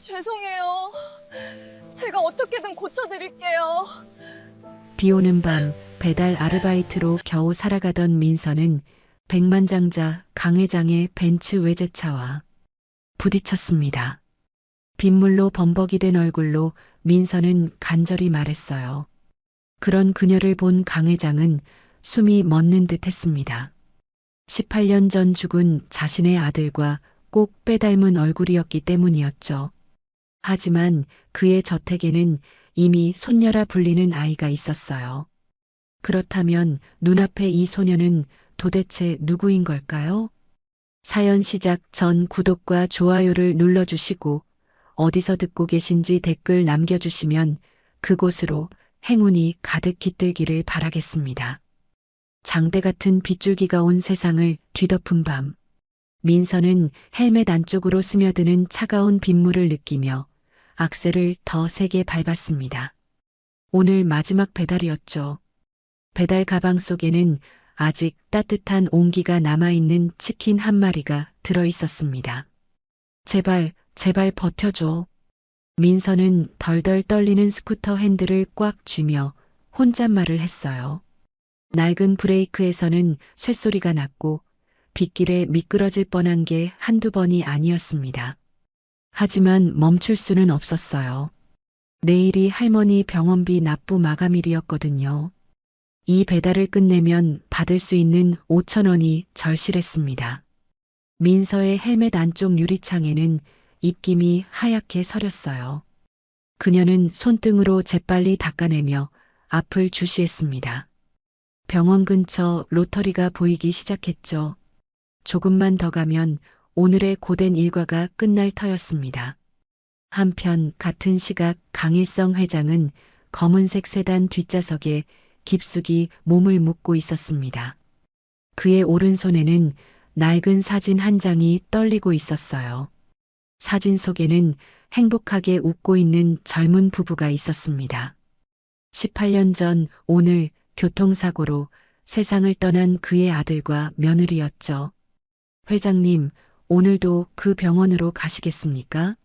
죄송해요. 제가 어떻게든 고쳐드릴게요. 비 오는 밤 배달 아르바이트로 겨우 살아가던 민서는 백만장자 강 회장의 벤츠 외제차와 부딪혔습니다. 빗물로 범벅이 된 얼굴로 민서는 간절히 말했어요. 그런 그녀를 본 강 회장은 숨이 멎는 듯 했습니다. 18년 전 죽은 자신의 아들과 꼭 빼닮은 얼굴이었기 때문이었죠. 하지만 그의 저택에는 이미 손녀라 불리는 아이가 있었어요. 그렇다면 눈앞의 이 소녀는 도대체 누구인 걸까요? 사연 시작 전 구독과 좋아요를 눌러주시고 어디서 듣고 계신지 댓글 남겨주시면 그곳으로 행운이 가득 깃들기를 바라겠습니다. 장대 같은 빗줄기가 온 세상을 뒤덮은 밤. 민서는 헬멧 안쪽으로 스며드는 차가운 빗물을 느끼며 악셀을 더 세게 밟았습니다. 오늘 마지막 배달이었죠. 배달 가방 속에는 아직 따뜻한 온기가 남아있는 치킨 한 마리가 들어있었습니다. 제발, 제발 버텨줘. 민서는 덜덜 떨리는 스쿠터 핸들을 꽉 쥐며 혼잣말을 했어요. 낡은 브레이크에서는 쇳소리가 났고 빗길에 미끄러질 뻔한 게 한두 번이 아니었습니다. 하지만 멈출 수는 없었어요. 내일이 할머니 병원비 납부 마감일이었거든요. 이 배달을 끝내면 받을 수 있는 5천 원이 절실했습니다. 민서의 헬멧 안쪽 유리창에는 입김이 하얗게 서렸어요. 그녀는 손등으로 재빨리 닦아내며 앞을 주시했습니다. 병원 근처 로터리가 보이기 시작했죠. 조금만 더 가면 오늘의 고된 일과가 끝날 터였습니다. 한편 같은 시각 강일성 회장은 검은색 세단 뒷좌석에 깊숙이 몸을 묻고 있었습니다. 그의 오른손에는 낡은 사진 한 장이 떨리고 있었어요. 사진 속에는 행복하게 웃고 있는 젊은 부부가 있었습니다. 18년 전 오늘 교통사고로 세상을 떠난 그의 아들과 며느리였죠. 회장님, 오늘도 그 병원으로 가시겠습니까?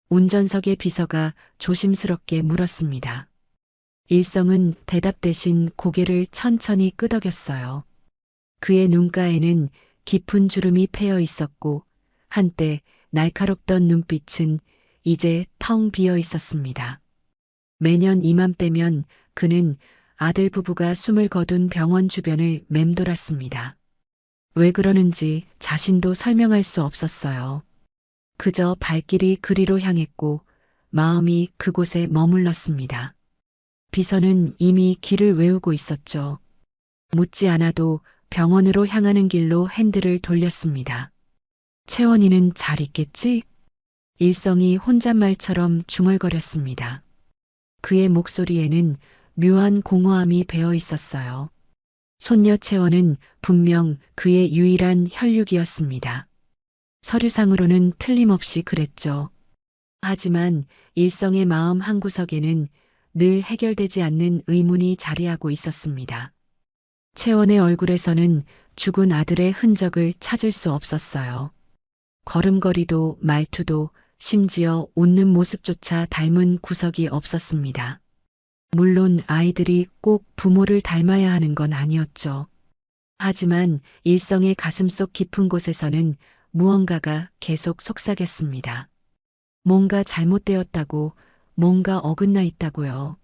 운전석의 비서가 조심스럽게 물었습니다. 일성은 대답 대신 고개를 천천히 끄덕였어요. 그의 눈가에는 깊은 주름이 패여 있었고 한때 날카롭던 눈빛은 이제 텅 비어 있었습니다. 매년 이맘때면 그는 아들 부부가 숨을 거둔 병원 주변을 맴돌았습니다. 왜 그러는지 자신도 설명할 수 없었어요. 그저 발길이 그리로 향했고 마음이 그곳에 머물렀습니다. 비서는 이미 길을 외우고 있었죠. 묻지 않아도 병원으로 향하는 길로 핸들을 돌렸습니다. 채원이는 잘 있겠지? 일성이 혼잣말처럼 중얼거렸습니다. 그의 목소리에는 묘한 공허함이 배어 있었어요. 손녀 채원은 분명 그의 유일한 혈육이었습니다. 서류상으로는 틀림없이 그랬죠. 하지만 일성의 마음 한구석에는 늘 해결되지 않는 의문이 자리하고 있었습니다. 채원의 얼굴에서는 죽은 아들의 흔적을 찾을 수 없었어요. 걸음걸이도 말투도 심지어 웃는 모습조차 닮은 구석이 없었습니다. 물론 아이들이 꼭 부모를 닮아야 하는 건 아니었죠. 하지만 일성의 가슴속 깊은 곳에서는 무언가가 계속 속삭였습니다. 뭔가 잘못되었다고, 뭔가 어긋나 있다고요.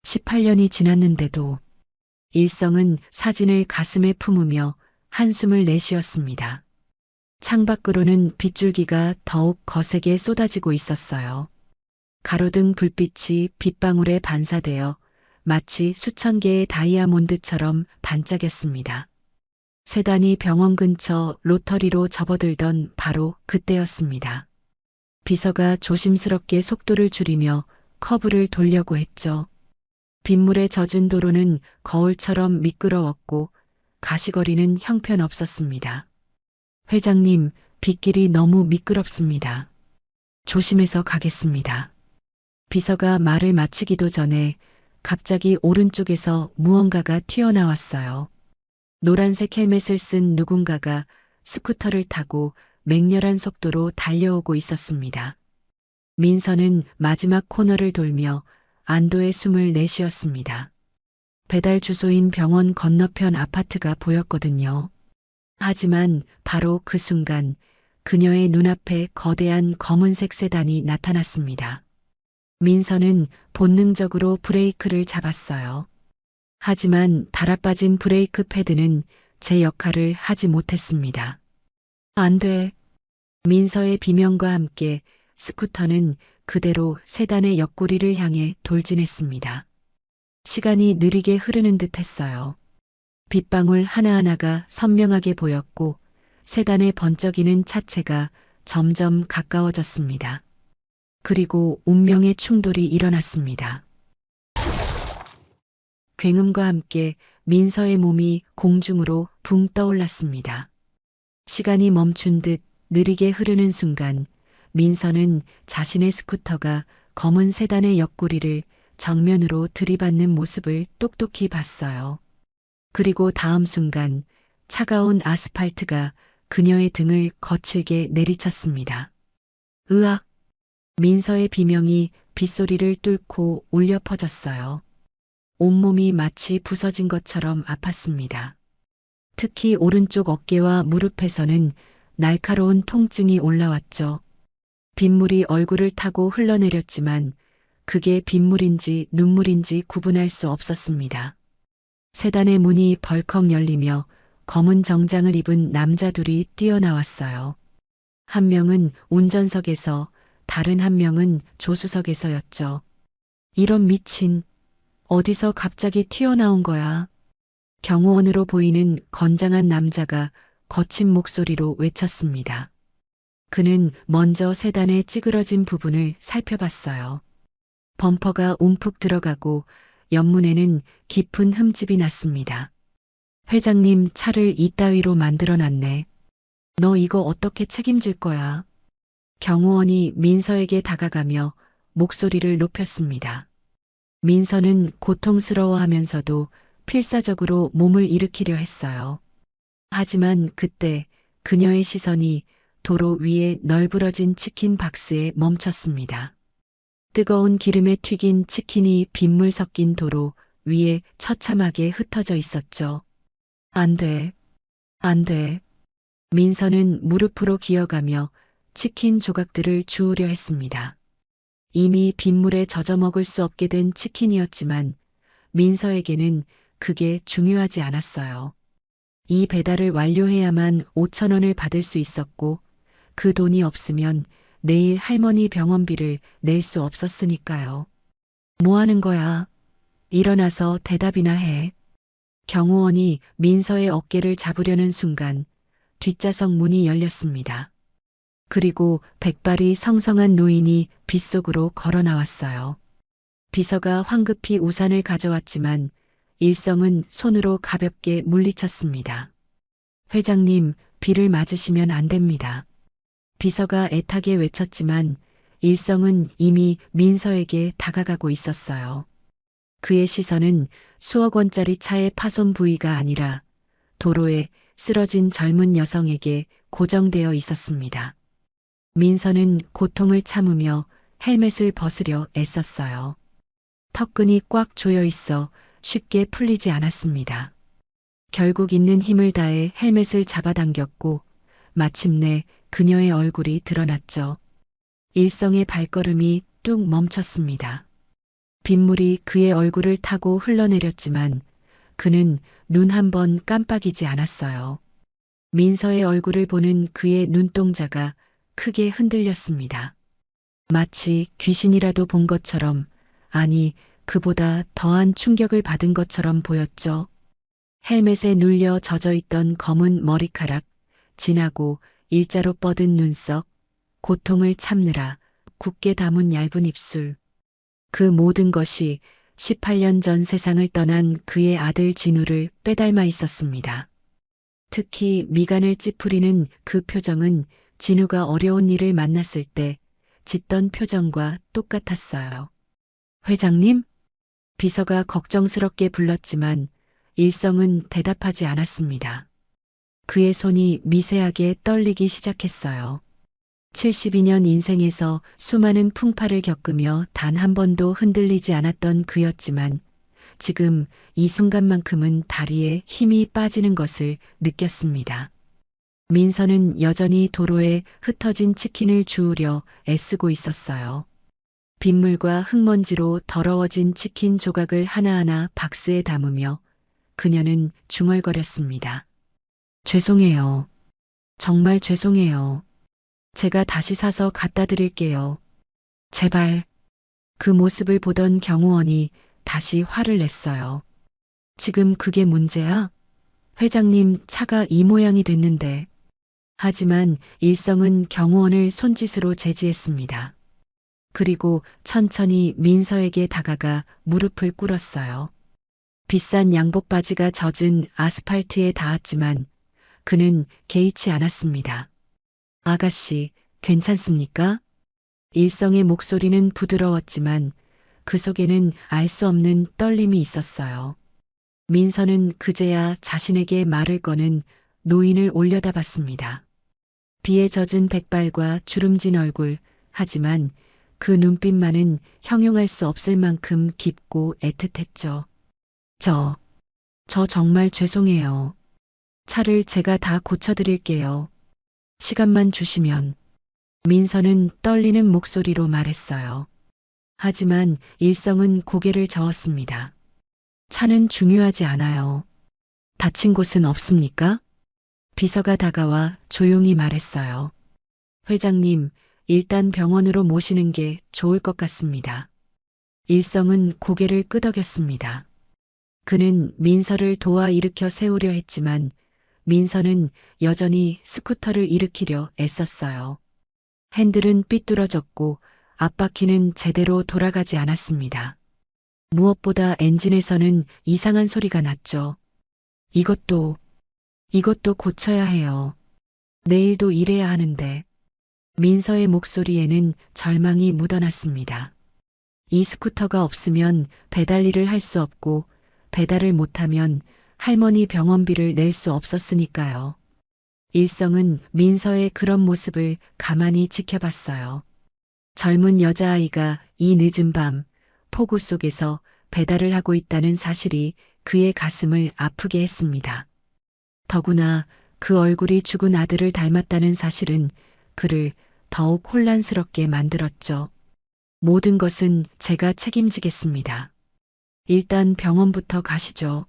18년이 지났는데도 일성은 사진을 가슴에 품으며 한숨을 내쉬었습니다. 창밖으로는 빗줄기가 더욱 거세게 쏟아지고 있었어요. 가로등 불빛이 빗방울에 반사되어 마치 수천 개의 다이아몬드처럼 반짝였습니다. 세단이 병원 근처 로터리로 접어들던 바로 그때였습니다. 비서가 조심스럽게 속도를 줄이며 커브를 돌려고 했죠. 빗물에 젖은 도로는 거울처럼 미끄러웠고 가시거리는 형편없었습니다. 회장님, 빗길이 너무 미끄럽습니다. 조심해서 가겠습니다. 비서가 말을 마치기도 전에 갑자기 오른쪽에서 무언가가 튀어나왔어요. 노란색 헬멧을 쓴 누군가가 스쿠터를 타고 맹렬한 속도로 달려오고 있었습니다. 민서는 마지막 코너를 돌며 안도의 숨을 내쉬었습니다. 배달 주소인 병원 건너편 아파트가 보였거든요. 하지만 바로 그 순간 그녀의 눈앞에 거대한 검은색 세단이 나타났습니다. 민서는 본능적으로 브레이크를 잡았어요. 하지만 달아빠진 브레이크 패드는 제 역할을 하지 못했습니다. 안 돼. 민서의 비명과 함께 스쿠터는 그대로 세단의 옆구리를 향해 돌진했습니다. 시간이 느리게 흐르는 듯 했어요. 빗방울 하나하나가 선명하게 보였고 세단의 번쩍이는 차체가 점점 가까워졌습니다. 그리고 운명의 충돌이 일어났습니다. 굉음과 함께 민서의 몸이 공중으로 붕 떠올랐습니다. 시간이 멈춘 듯 느리게 흐르는 순간 민서는 자신의 스쿠터가 검은 세단의 옆구리를 정면으로 들이받는 모습을 똑똑히 봤어요. 그리고 다음 순간 차가운 아스팔트가 그녀의 등을 거칠게 내리쳤습니다. 으악! 민서의 비명이 빗소리를 뚫고 울려 퍼졌어요. 온몸이 마치 부서진 것처럼 아팠습니다. 특히 오른쪽 어깨와 무릎에서는 날카로운 통증이 올라왔죠. 빗물이 얼굴을 타고 흘러내렸지만 그게 빗물인지 눈물인지 구분할 수 없었습니다. 세단의 문이 벌컥 열리며 검은 정장을 입은 남자 둘이 뛰어나왔어요. 한 명은 운전석에서 다른 한 명은 조수석에서였죠. 이런 미친, 어디서 갑자기 튀어나온 거야? 경호원으로 보이는 건장한 남자가 거친 목소리로 외쳤습니다. 그는 먼저 세단의 찌그러진 부분을 살펴봤어요. 범퍼가 움푹 들어가고 옆문에는 깊은 흠집이 났습니다. 회장님 차를 이따위로 만들어놨네. 너 이거 어떻게 책임질 거야? 경호원이 민서에게 다가가며 목소리를 높였습니다. 민서는 고통스러워하면서도 필사적으로 몸을 일으키려 했어요. 하지만 그때 그녀의 시선이 도로 위에 널브러진 치킨 박스에 멈췄습니다. 뜨거운 기름에 튀긴 치킨이 빗물 섞인 도로 위에 처참하게 흩어져 있었죠. 안 돼. 안 돼. 민서는 무릎으로 기어가며 치킨 조각들을 주우려 했습니다. 이미 빗물에 젖어 먹을 수 없게 된 치킨이었지만 민서에게는 그게 중요하지 않았어요. 이 배달을 완료해야만 5,000원을 받을 수 있었고 그 돈이 없으면 내일 할머니 병원비를 낼 수 없었으니까요. 뭐 하는 거야? 일어나서 대답이나 해. 경호원이 민서의 어깨를 잡으려는 순간 뒷좌석 문이 열렸습니다. 그리고 백발이 성성한 노인이 빗속으로 걸어 나왔어요. 비서가 황급히 우산을 가져왔지만 일성은 손으로 가볍게 물리쳤습니다. 회장님, 비를 맞으시면 안 됩니다. 비서가 애타게 외쳤지만 일성은 이미 민서에게 다가가고 있었어요. 그의 시선은 수억 원짜리 차의 파손 부위가 아니라 도로에 쓰러진 젊은 여성에게 고정되어 있었습니다. 민서는 고통을 참으며 헬멧을 벗으려 애썼어요. 턱끈이 꽉 조여 있어 쉽게 풀리지 않았습니다. 결국 있는 힘을 다해 헬멧을 잡아당겼고 마침내 그녀의 얼굴이 드러났죠. 일성의 발걸음이 뚝 멈췄습니다. 빗물이 그의 얼굴을 타고 흘러내렸지만 그는 눈 한 번 깜빡이지 않았어요. 민서의 얼굴을 보는 그의 눈동자가 크게 흔들렸습니다. 마치 귀신이라도 본 것처럼, 아니 그보다 더한 충격을 받은 것처럼 보였죠. 헬멧에 눌려 젖어있던 검은 머리카락, 진하고 일자로 뻗은 눈썹, 고통을 참느라 굳게 담은 얇은 입술. 그 모든 것이 18년 전 세상을 떠난 그의 아들 진우를 빼닮아 있었습니다. 특히 미간을 찌푸리는 그 표정은 진우가 어려운 일을 만났을 때 짓던 표정과 똑같았어요. 회장님? 비서가 걱정스럽게 불렀지만 일성은 대답하지 않았습니다. 그의 손이 미세하게 떨리기 시작했어요. 72년 인생에서 수많은 풍파를 겪으며 단 한 번도 흔들리지 않았던 그였지만 지금 이 순간만큼은 다리에 힘이 빠지는 것을 느꼈습니다. 민서는 여전히 도로에 흩어진 치킨을 주우려 애쓰고 있었어요. 빗물과 흙먼지로 더러워진 치킨 조각을 하나하나 박스에 담으며 그녀는 중얼거렸습니다. 죄송해요. 정말 죄송해요. 제가 다시 사서 갖다 드릴게요. 제발. 그 모습을 보던 경호원이 다시 화를 냈어요. 지금 그게 문제야? 회장님 차가 이 모양이 됐는데. 하지만 일성은 경호원을 손짓으로 제지했습니다. 그리고 천천히 민서에게 다가가 무릎을 꿇었어요. 비싼 양복 바지가 젖은 아스팔트에 닿았지만 그는 개의치 않았습니다. 아가씨, 괜찮습니까? 일성의 목소리는 부드러웠지만 그 속에는 알 수 없는 떨림이 있었어요. 민서는 그제야 자신에게 말을 거는 노인을 올려다봤습니다. 비에 젖은 백발과 주름진 얼굴, 하지만 그 눈빛만은 형용할 수 없을 만큼 깊고 애틋했죠. 저 정말 죄송해요. 차를 제가 다 고쳐드릴게요. 시간만 주시면. 민서는 떨리는 목소리로 말했어요. 하지만 일성은 고개를 저었습니다. 차는 중요하지 않아요. 다친 곳은 없습니까? 비서가 다가와 조용히 말했어요. 회장님, 일단 병원으로 모시는 게 좋을 것 같습니다. 일성은 고개를 끄덕였습니다. 그는 민서를 도와 일으켜 세우려 했지만 민서는 여전히 스쿠터를 일으키려 애썼어요. 핸들은 삐뚤어졌고 앞바퀴는 제대로 돌아가지 않았습니다. 무엇보다 엔진에서는 이상한 소리가 났죠. 이것도 고쳐야 해요. 내일도 일해야 하는데. 민서의 목소리에는 절망이 묻어났습니다. 이 스쿠터가 없으면 배달 일을 할 수 없고 배달을 못하면 할머니 병원비를 낼 수 없었으니까요. 일성은 민서의 그런 모습을 가만히 지켜봤어요. 젊은 여자아이가 이 늦은 밤 폭우 속에서 배달을 하고 있다는 사실이 그의 가슴을 아프게 했습니다. 더구나 그 얼굴이 죽은 아들을 닮았다는 사실은 그를 더욱 혼란스럽게 만들었죠. 모든 것은 제가 책임지겠습니다. 일단 병원부터 가시죠.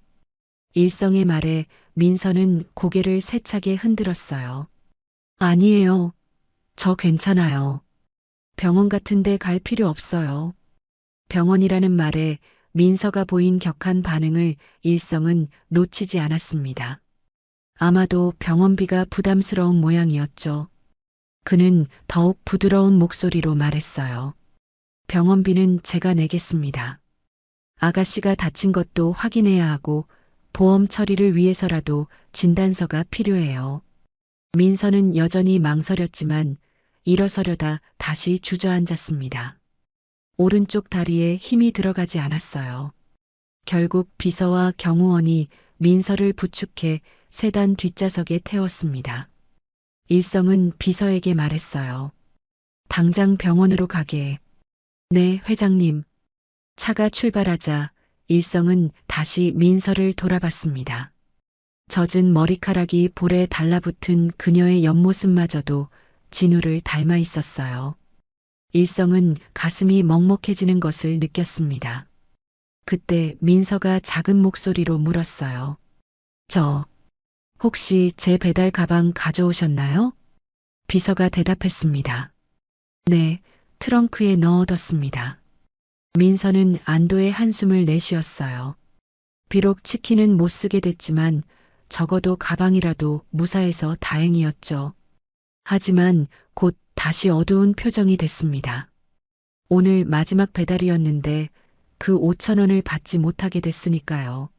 일성의 말에 민서는 고개를 세차게 흔들었어요. 아니에요. 저 괜찮아요. 병원 같은 데 갈 필요 없어요. 병원이라는 말에 민서가 보인 격한 반응을 일성은 놓치지 않았습니다. 아마도 병원비가 부담스러운 모양이었죠. 그는 더욱 부드러운 목소리로 말했어요. 병원비는 제가 내겠습니다. 아가씨가 다친 것도 확인해야 하고 보험 처리를 위해서라도 진단서가 필요해요. 민서는 여전히 망설였지만 일어서려다 다시 주저앉았습니다. 오른쪽 다리에 힘이 들어가지 않았어요. 결국 비서와 경호원이 민서를 부축해 세단 뒷좌석에 태웠습니다. 일성은 비서에게 말했어요. 당장 병원으로 가게. 네, 회장님. 차가 출발하자 일성은 다시 민서를 돌아봤습니다. 젖은 머리카락이 볼에 달라붙은 그녀의 옆모습마저도 진우를 닮아 있었어요. 일성은 가슴이 먹먹해지는 것을 느꼈습니다. 그때 민서가 작은 목소리로 물었어요. 혹시 제 배달 가방 가져오셨나요? 비서가 대답했습니다. 네, 트렁크에 넣어뒀습니다. 민서는 안도의 한숨을 내쉬었어요. 비록 치킨은 못 쓰게 됐지만 적어도 가방이라도 무사해서 다행이었죠. 하지만 곧 다시 어두운 표정이 됐습니다. 오늘 마지막 배달이었는데 그 5,000원을 받지 못하게 됐으니까요.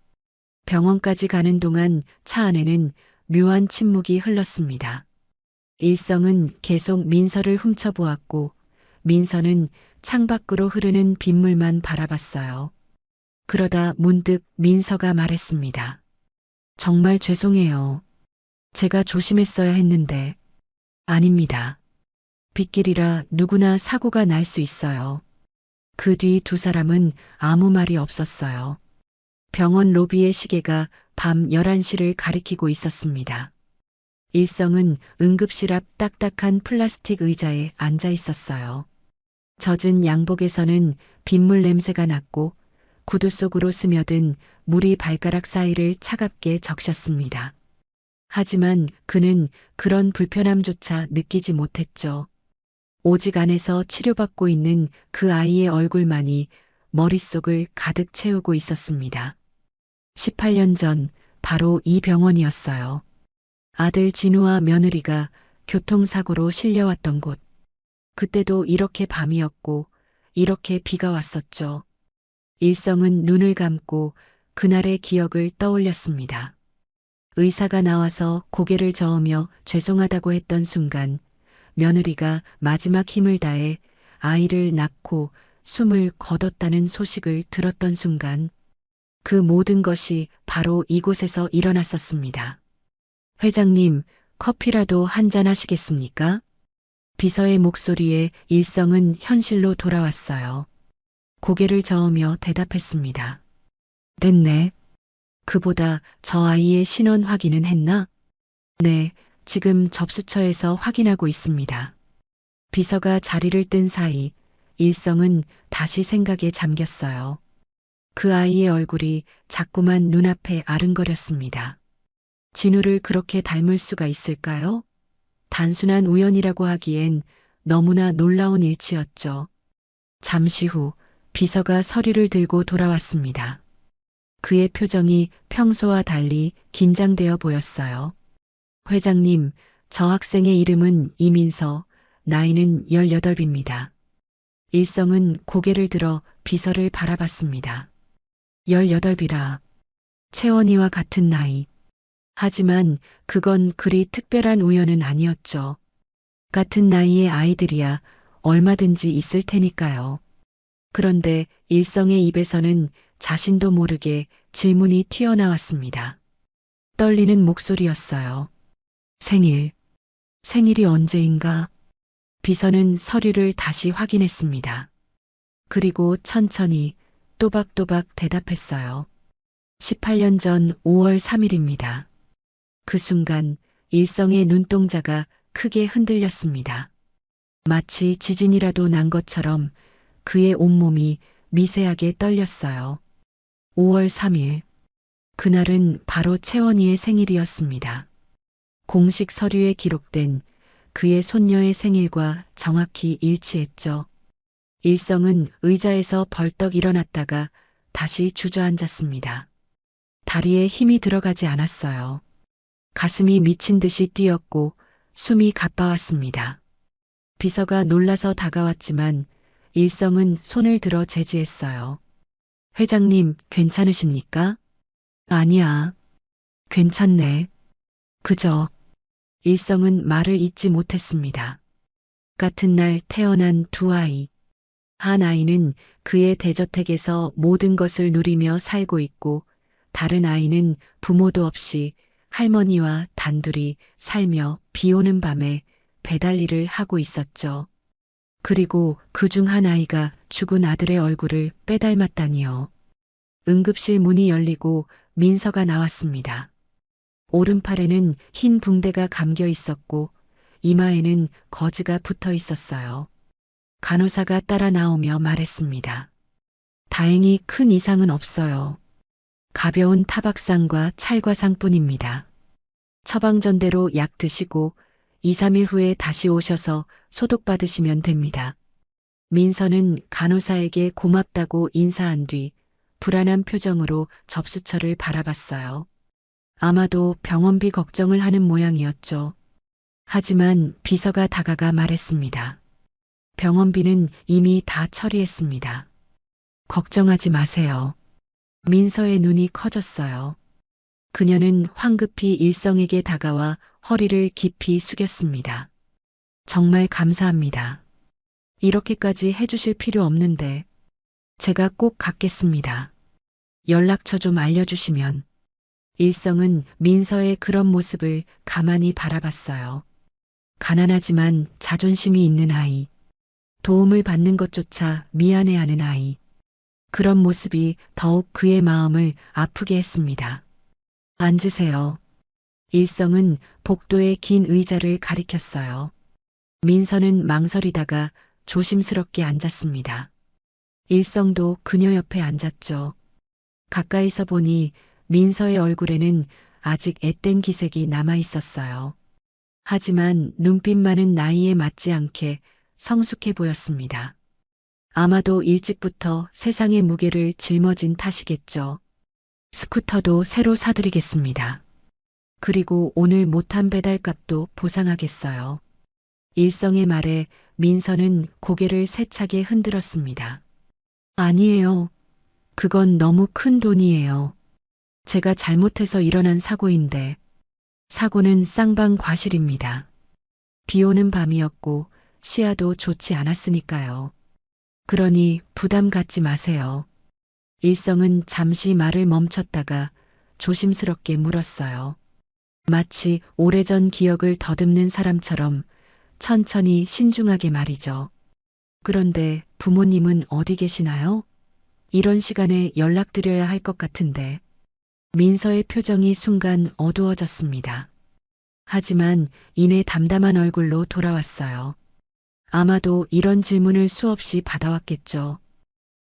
병원까지 가는 동안 차 안에는 묘한 침묵이 흘렀습니다. 일성은 계속 민서를 훔쳐보았고 민서는 창밖으로 흐르는 빗물만 바라봤어요. 그러다 문득 민서가 말했습니다. 정말 죄송해요. 제가 조심했어야 했는데. 아닙니다. 빗길이라 누구나 사고가 날 수 있어요. 그 뒤 두 사람은 아무 말이 없었어요. 병원 로비의 시계가 밤 11시를 가리키고 있었습니다. 일성은 응급실 앞 딱딱한 플라스틱 의자에 앉아 있었어요. 젖은 양복에서는 빗물 냄새가 났고 구두 속으로 스며든 물이 발가락 사이를 차갑게 적셨습니다. 하지만 그는 그런 불편함조차 느끼지 못했죠. 오직 안에서 치료받고 있는 그 아이의 얼굴만이 머릿속을 가득 채우고 있었습니다. 18년 전 바로 이 병원이었어요. 아들 진우와 며느리가 교통사고로 실려왔던 곳. 그때도 이렇게 밤이었고 이렇게 비가 왔었죠. 일성은 눈을 감고 그날의 기억을 떠올렸습니다. 의사가 나와서 고개를 저으며 죄송하다고 했던 순간 며느리가 마지막 힘을 다해 아이를 낳고 숨을 거뒀다는 소식을 들었던 순간 그 모든 것이 바로 이곳에서 일어났었습니다. 회장님, 커피라도 한잔 하시겠습니까? 비서의 목소리에 일성은 현실로 돌아왔어요. 고개를 저으며 대답했습니다. 됐네. 그보다 저 아이의 신원 확인은 했나? 네, 지금 접수처에서 확인하고 있습니다. 비서가 자리를 뜬 사이 일성은 다시 생각에 잠겼어요. 그 아이의 얼굴이 자꾸만 눈앞에 아른거렸습니다. 진우를 그렇게 닮을 수가 있을까요? 단순한 우연이라고 하기엔 너무나 놀라운 일치였죠. 잠시 후 비서가 서류를 들고 돌아왔습니다. 그의 표정이 평소와 달리 긴장되어 보였어요. 회장님, 저 학생의 이름은 이민서, 나이는 18입니다. 일성은 고개를 들어 비서를 바라봤습니다. 18이라. 채원이와 같은 나이. 하지만 그건 그리 특별한 우연은 아니었죠. 같은 나이의 아이들이야 얼마든지 있을 테니까요. 그런데 일성의 입에서는 자신도 모르게 질문이 튀어나왔습니다. 떨리는 목소리였어요. 생일이 언제인가? 비서는 서류를 다시 확인했습니다. 그리고 천천히 또박또박 대답했어요. 18년 전 5월 3일입니다. 그 순간 일성의 눈동자가 크게 흔들렸습니다. 마치 지진이라도 난 것처럼 그의 온몸이 미세하게 떨렸어요. 5월 3일. 그날은 바로 채원이의 생일이었습니다. 공식 서류에 기록된 그의 손녀의 생일과 정확히 일치했죠. 일성은 의자에서 벌떡 일어났다가 다시 주저앉았습니다. 다리에 힘이 들어가지 않았어요. 가슴이 미친 듯이 뛰었고 숨이 가빠왔습니다. 비서가 놀라서 다가왔지만 일성은 손을 들어 제지했어요. 회장님, 괜찮으십니까? 아니야. 괜찮네. 그저. 일성은 말을 잇지 못했습니다. 같은 날 태어난 두 아이. 한 아이는 그의 대저택에서 모든 것을 누리며 살고 있고 다른 아이는 부모도 없이 할머니와 단둘이 살며 비 오는 밤에 배달 일을 하고 있었죠. 그리고 그중 한 아이가 죽은 아들의 얼굴을 빼닮았다니요. 응급실 문이 열리고 민서가 나왔습니다. 오른팔에는 흰 붕대가 감겨 있었고 이마에는 거즈가 붙어 있었어요. 간호사가 따라 나오며 말했습니다. 다행히 큰 이상은 없어요. 가벼운 타박상과 찰과상뿐입니다. 처방전대로 약 드시고 2, 3일 후에 다시 오셔서 소독받으시면 됩니다. 민서는 간호사에게 고맙다고 인사한 뒤 불안한 표정으로 접수처를 바라봤어요. 아마도 병원비 걱정을 하는 모양이었죠. 하지만 비서가 다가가 말했습니다. 병원비는 이미 다 처리했습니다. 걱정하지 마세요. 민서의 눈이 커졌어요. 그녀는 황급히 일성에게 다가와 허리를 깊이 숙였습니다. 정말 감사합니다. 이렇게까지 해주실 필요 없는데 제가 꼭 갚겠습니다. 연락처 좀 알려주시면. 일성은 민서의 그런 모습을 가만히 바라봤어요. 가난하지만 자존심이 있는 아이. 도움을 받는 것조차 미안해하는 아이. 그런 모습이 더욱 그의 마음을 아프게 했습니다. 앉으세요. 일성은 복도의 긴 의자를 가리켰어요. 민서는 망설이다가 조심스럽게 앉았습니다. 일성도 그녀 옆에 앉았죠. 가까이서 보니 민서의 얼굴에는 아직 앳된 기색이 남아 있었어요. 하지만 눈빛만은 나이에 맞지 않게 성숙해 보였습니다. 아마도 일찍부터 세상의 무게를 짊어진 탓이겠죠. 스쿠터도 새로 사드리겠습니다. 그리고 오늘 못한 배달값도 보상하겠어요. 일성의 말에 민서는 고개를 세차게 흔들었습니다. 아니에요. 그건 너무 큰 돈이에요. 제가 잘못해서 일어난 사고인데, 사고는 쌍방과실입니다. 비 오는 밤이었고 시야도 좋지 않았으니까요. 그러니 부담 갖지 마세요. 일성은 잠시 말을 멈췄다가 조심스럽게 물었어요. 마치 오래전 기억을 더듬는 사람처럼 천천히 신중하게 말이죠. 그런데 부모님은 어디 계시나요? 이런 시간에 연락드려야 할 것 같은데. 민서의 표정이 순간 어두워졌습니다. 하지만 이내 담담한 얼굴로 돌아왔어요. 아마도 이런 질문을 수없이 받아왔겠죠.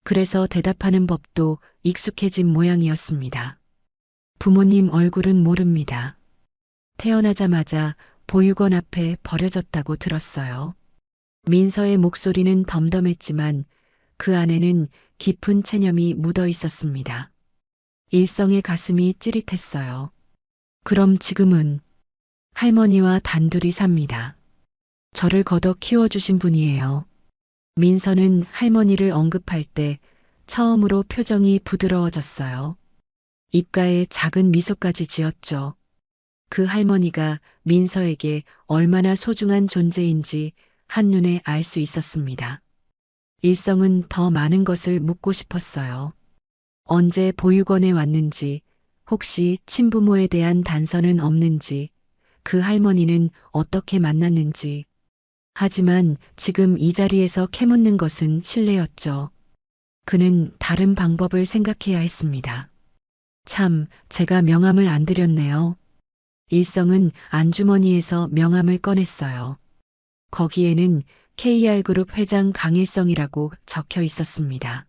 그래서 대답하는 법도 익숙해진 모양이었습니다. 부모님 얼굴은 모릅니다. 태어나자마자 보육원 앞에 버려졌다고 들었어요. 민서의 목소리는 덤덤했지만 그 안에는 깊은 체념이 묻어 있었습니다. 일성의 가슴이 찌릿했어요. 그럼 지금은 할머니와 단둘이 삽니다. 저를 걷어 키워주신 분이에요. 민서는 할머니를 언급할 때 처음으로 표정이 부드러워졌어요. 입가에 작은 미소까지 지었죠. 그 할머니가 민서에게 얼마나 소중한 존재인지 한눈에 알 수 있었습니다. 일성은 더 많은 것을 묻고 싶었어요. 언제 보육원에 왔는지, 혹시 친부모에 대한 단서는 없는지, 그 할머니는 어떻게 만났는지. 하지만 지금 이 자리에서 캐묻는 것은 실례였죠. 그는 다른 방법을 생각해야 했습니다. 참, 제가 명함을 안 드렸네요. 일성은 안주머니에서 명함을 꺼냈어요. 거기에는 KR그룹 회장 강일성이라고 적혀 있었습니다.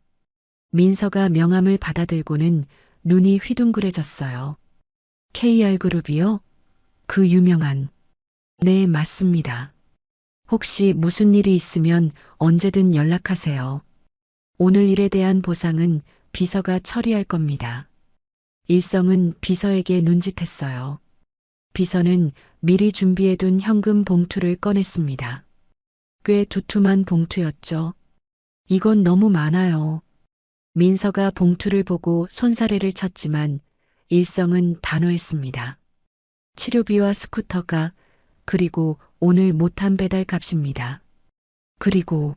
민서가 명함을 받아들고는 눈이 휘둥그레졌어요. KR그룹이요? 그 유명한. 네, 맞습니다. 혹시 무슨 일이 있으면 언제든 연락하세요. 오늘 일에 대한 보상은 비서가 처리할 겁니다. 일성은 비서에게 눈짓했어요. 비서는 미리 준비해둔 현금 봉투를 꺼냈습니다. 꽤 두툼한 봉투였죠. 이건 너무 많아요. 민서가 봉투를 보고 손사래를 쳤지만 일성은 단호했습니다. 치료비와 스쿠터가, 그리고 오늘 못한 배달값입니다. 그리고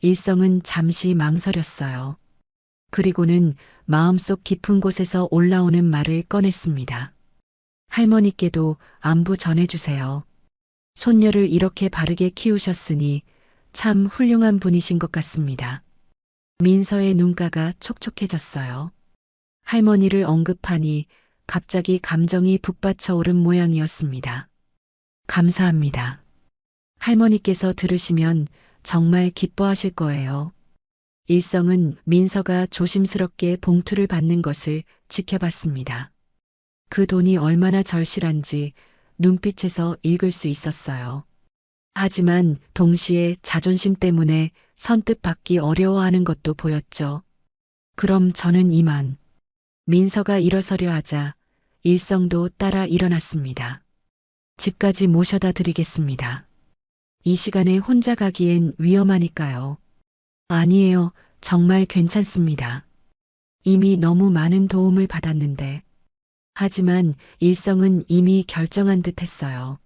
일성은 잠시 망설였어요. 그리고는 마음속 깊은 곳에서 올라오는 말을 꺼냈습니다. 할머니께도 안부 전해주세요. 손녀를 이렇게 바르게 키우셨으니 참 훌륭한 분이신 것 같습니다. 민서의 눈가가 촉촉해졌어요. 할머니를 언급하니 갑자기 감정이 북받쳐 오른 모양이었습니다. 감사합니다. 할머니께서 들으시면 정말 기뻐하실 거예요. 일성은 민서가 조심스럽게 봉투를 받는 것을 지켜봤습니다. 그 돈이 얼마나 절실한지 눈빛에서 읽을 수 있었어요. 하지만 동시에 자존심 때문에 선뜻 받기 어려워하는 것도 보였죠. 그럼 저는 이만. 민서가 일어서려 하자 일성도 따라 일어났습니다. 집까지 모셔다 드리겠습니다. 이 시간에 혼자 가기엔 위험하니까요. 아니에요. 정말 괜찮습니다. 이미 너무 많은 도움을 받았는데. 하지만 일성은 이미 결정한 듯 했어요.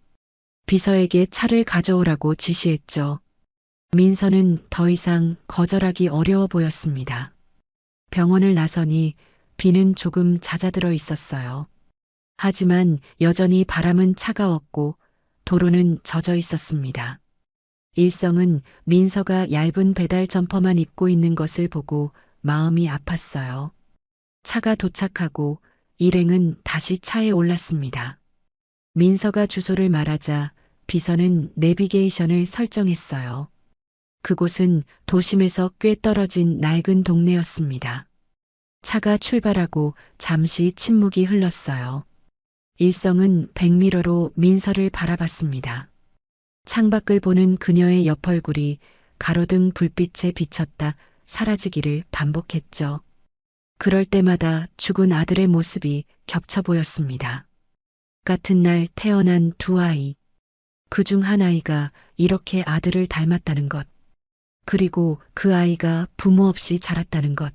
비서에게 차를 가져오라고 지시했죠. 민서는 더 이상 거절하기 어려워 보였습니다. 병원을 나서니 비는 조금 잦아들어 있었어요. 하지만 여전히 바람은 차가웠고 도로는 젖어 있었습니다. 일성은 민서가 얇은 배달 점퍼만 입고 있는 것을 보고 마음이 아팠어요. 차가 도착하고 일행은 다시 차에 올랐습니다. 민서가 주소를 말하자 비서는 내비게이션을 설정했어요. 그곳은 도심에서 꽤 떨어진 낡은 동네였습니다. 차가 출발하고 잠시 침묵이 흘렀어요. 일성은 백미러로 민서를 바라봤습니다. 창밖을 보는 그녀의 옆얼굴이 가로등 불빛에 비쳤다 사라지기를 반복했죠. 그럴 때마다 죽은 아들의 모습이 겹쳐 보였습니다. 같은 날 태어난 두 아이. 그중 한 아이가 이렇게 아들을 닮았다는 것. 그리고 그 아이가 부모 없이 자랐다는 것.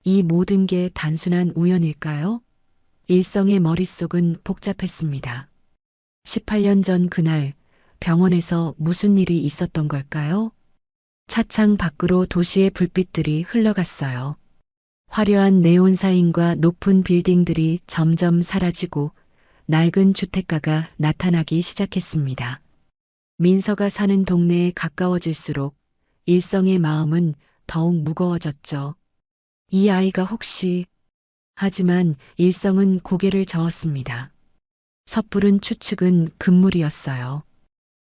이 모든 게 단순한 우연일까요? 일성의 머릿속은 복잡했습니다. 18년 전 그날 병원에서 무슨 일이 있었던 걸까요? 차창 밖으로 도시의 불빛들이 흘러갔어요. 화려한 네온 사인과 높은 빌딩들이 점점 사라지고 낡은 주택가가 나타나기 시작했습니다. 민서가 사는 동네에 가까워질수록 일성의 마음은 더욱 무거워졌죠. 이 아이가 혹시... 하지만 일성은 고개를 저었습니다. 섣부른 추측은 금물이었어요.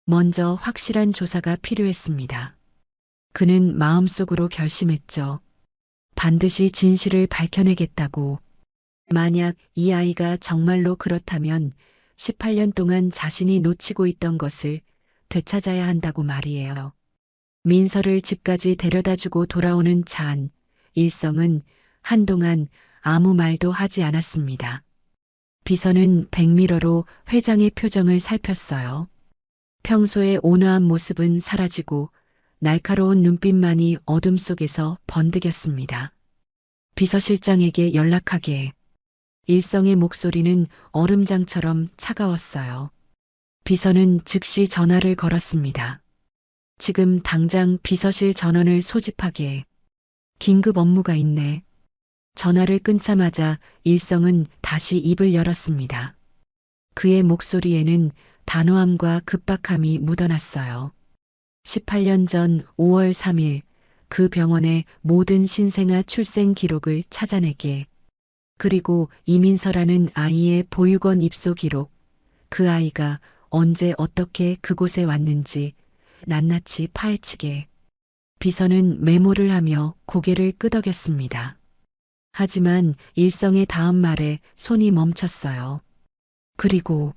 먼저 확실한 조사가 필요했습니다. 그는 마음속으로 결심했죠. 반드시 진실을 밝혀내겠다고. 만약 이 아이가 정말로 그렇다면 18년 동안 자신이 놓치고 있던 것을 되찾아야 한다고 말이에요. 민서를 집까지 데려다주고 돌아오는 차 안, 일성은 한동안 아무 말도 하지 않았습니다. 비서는 백미러로 회장의 표정을 살폈어요. 평소의 온화한 모습은 사라지고 날카로운 눈빛만이 어둠 속에서 번득였습니다. 비서실장에게 연락하게. 일성의 목소리는 얼음장처럼 차가웠어요. 비서는 즉시 전화를 걸었습니다. 지금 당장 비서실 전원을 소집하게. 긴급 업무가 있네. 전화를 끊자마자 일성은 다시 입을 열었습니다. 그의 목소리에는 단호함과 급박함이 묻어났어요. 18년 전 5월 3일 그 병원의 모든 신생아 출생 기록을 찾아내게. 그리고 이민서라는 아이의 보육원 입소 기록. 그 아이가 언제 어떻게 그곳에 왔는지 낱낱이 파헤치게. 비서는 메모를 하며 고개를 끄덕였습니다. 하지만 일성의 다음 말에 손이 멈췄어요. 그리고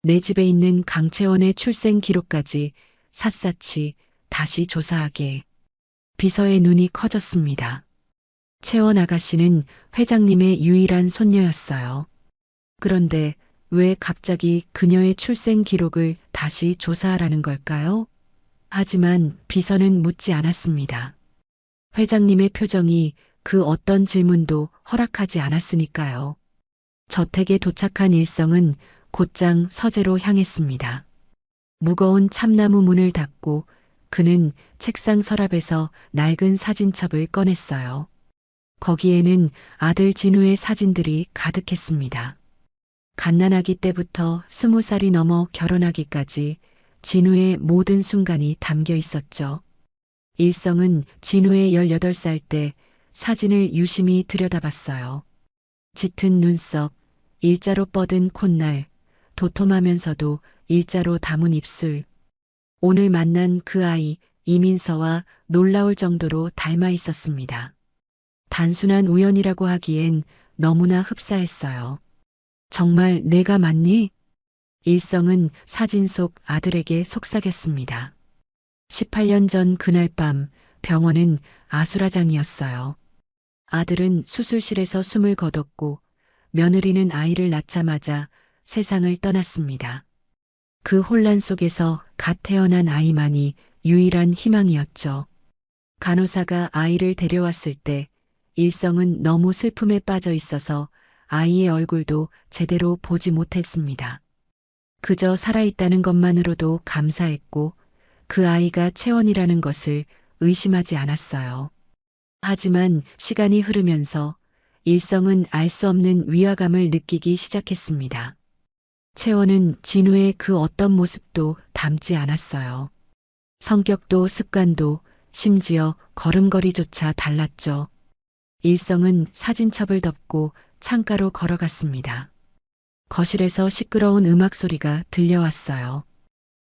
내 집에 있는 강채원의 출생 기록까지 샅샅이 다시 조사하게. 비서의 눈이 커졌습니다. 채원 아가씨는 회장님의 유일한 손녀였어요. 그런데 왜 갑자기 그녀의 출생 기록을 다시 조사하라는 걸까요? 하지만 비서는 묻지 않았습니다. 회장님의 표정이 그 어떤 질문도 허락하지 않았으니까요. 저택에 도착한 일성은 곧장 서재로 향했습니다. 무거운 참나무 문을 닫고 그는 책상 서랍에서 낡은 사진첩을 꺼냈어요. 거기에는 아들 진우의 사진들이 가득했습니다. 갓난아기 때부터 20살이 넘어 결혼하기까지 진우의 모든 순간이 담겨 있었죠. 일성은 진우의 18살 때 사진을 유심히 들여다봤어요. 짙은 눈썹, 일자로 뻗은 콧날, 도톰하면서도 일자로 담은 입술. 오늘 만난 그 아이 이민서와 놀라울 정도로 닮아 있었습니다. 단순한 우연이라고 하기엔 너무나 흡사했어요. 정말 내가 맞니? 일성은 사진 속 아들에게 속삭였습니다. 18년 전 그날 밤 병원은 아수라장이었어요. 아들은 수술실에서 숨을 거뒀고 며느리는 아이를 낳자마자 세상을 떠났습니다. 그 혼란 속에서 갓 태어난 아이만이 유일한 희망이었죠. 간호사가 아이를 데려왔을 때 일성은 너무 슬픔에 빠져 있어서 아이의 얼굴도 제대로 보지 못했습니다. 그저 살아있다는 것만으로도 감사했고 그 아이가 채원이라는 것을 의심하지 않았어요. 하지만 시간이 흐르면서 일성은 알 수 없는 위화감을 느끼기 시작했습니다. 채원은 진우의 그 어떤 모습도 닮지 않았어요. 성격도 습관도 심지어 걸음걸이조차 달랐죠. 일성은 사진첩을 덮고 창가로 걸어갔습니다. 거실에서 시끄러운 음악 소리가 들려왔어요.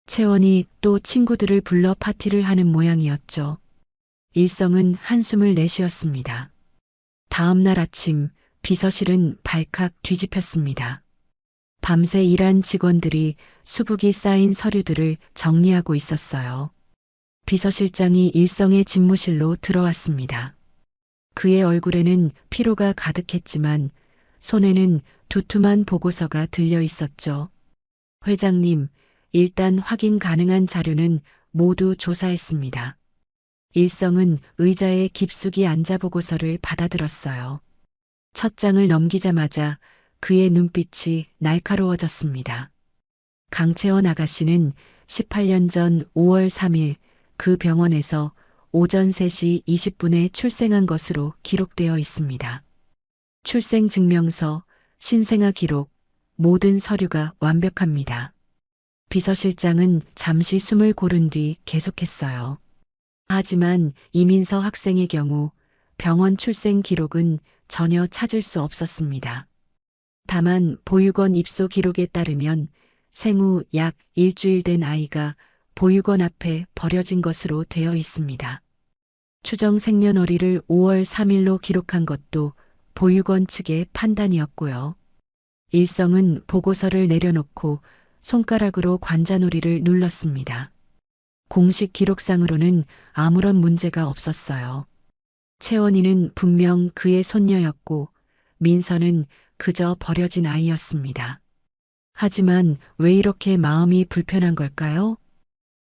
채원이 또 친구들을 불러 파티를 하는 모양이었죠. 일성은 한숨을 내쉬었습니다. 다음 날 아침 비서실은 발칵 뒤집혔습니다. 밤새 일한 직원들이 수북이 쌓인 서류들을 정리하고 있었어요. 비서실장이 일성의 집무실로 들어왔습니다. 그의 얼굴에는 피로가 가득했지만 손에는 두툼한 보고서가 들려 있었죠. 회장님, 일단 확인 가능한 자료는 모두 조사했습니다. 일성은 의자에 깊숙이 앉아 보고서를 받아들었어요. 첫 장을 넘기자마자 그의 눈빛이 날카로워졌습니다. 강채원 아가씨는 18년 전 5월 3일 그 병원에서 오전 3시 20분에 출생한 것으로 기록되어 있습니다. 출생 증명서, 신생아 기록, 모든 서류가 완벽합니다. 비서실장은 잠시 숨을 고른 뒤 계속했어요. 하지만 이민서 학생의 경우 병원 출생 기록은 전혀 찾을 수 없었습니다. 다만 보육원 입소 기록에 따르면 생후 약 일주일 된 아이가 보육원 앞에 버려진 것으로 되어 있습니다. 추정 생년월일을 5월 3일로 기록한 것도 보육원 측의 판단이었고요. 일성은 보고서를 내려놓고 손가락으로 관자놀이를 눌렀습니다. 공식 기록상으로는 아무런 문제가 없었어요. 채원이는 분명 그의 손녀였고 민서는 그저 버려진 아이였습니다. 하지만 왜 이렇게 마음이 불편한 걸까요?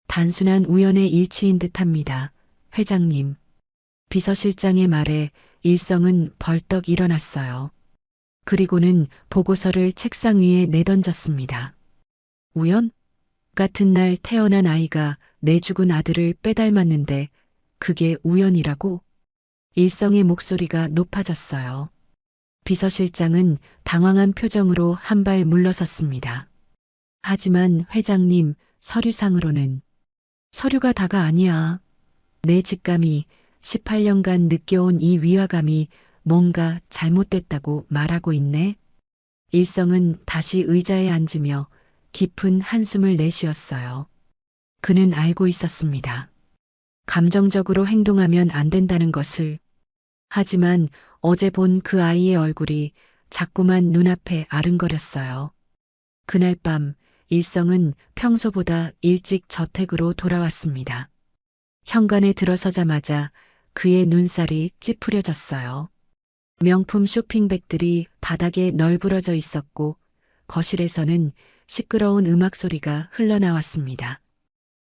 단순한 우연의 일치인 듯합니다. 회장님. 비서실장의 말에 일성은 벌떡 일어났어요. 그리고는 보고서를 책상 위에 내던졌습니다. 우연? 같은 날 태어난 아이가 내 죽은 아들을 빼닮았는데 그게 우연이라고? 일성의 목소리가 높아졌어요. 비서실장은 당황한 표정으로 한 발 물러섰습니다. 하지만 회장님, 서류상으로는 서류가 다가 아니야. 내 직감이 18년간 느껴온 이 위화감이 뭔가 잘못됐다고 말하고 있네. 일성은 다시 의자에 앉으며 깊은 한숨을 내쉬었어요. 그는 알고 있었습니다. 감정적으로 행동하면 안 된다는 것을. 하지만 어제 본 그 아이의 얼굴이 자꾸만 눈앞에 아른거렸어요. 그날 밤 일성은 평소보다 일찍 저택으로 돌아왔습니다. 현관에 들어서자마자 그의 눈살이 찌푸려졌어요. 명품 쇼핑백들이 바닥에 널브러져 있었고 거실에서는 시끄러운 음악 소리가 흘러나왔습니다.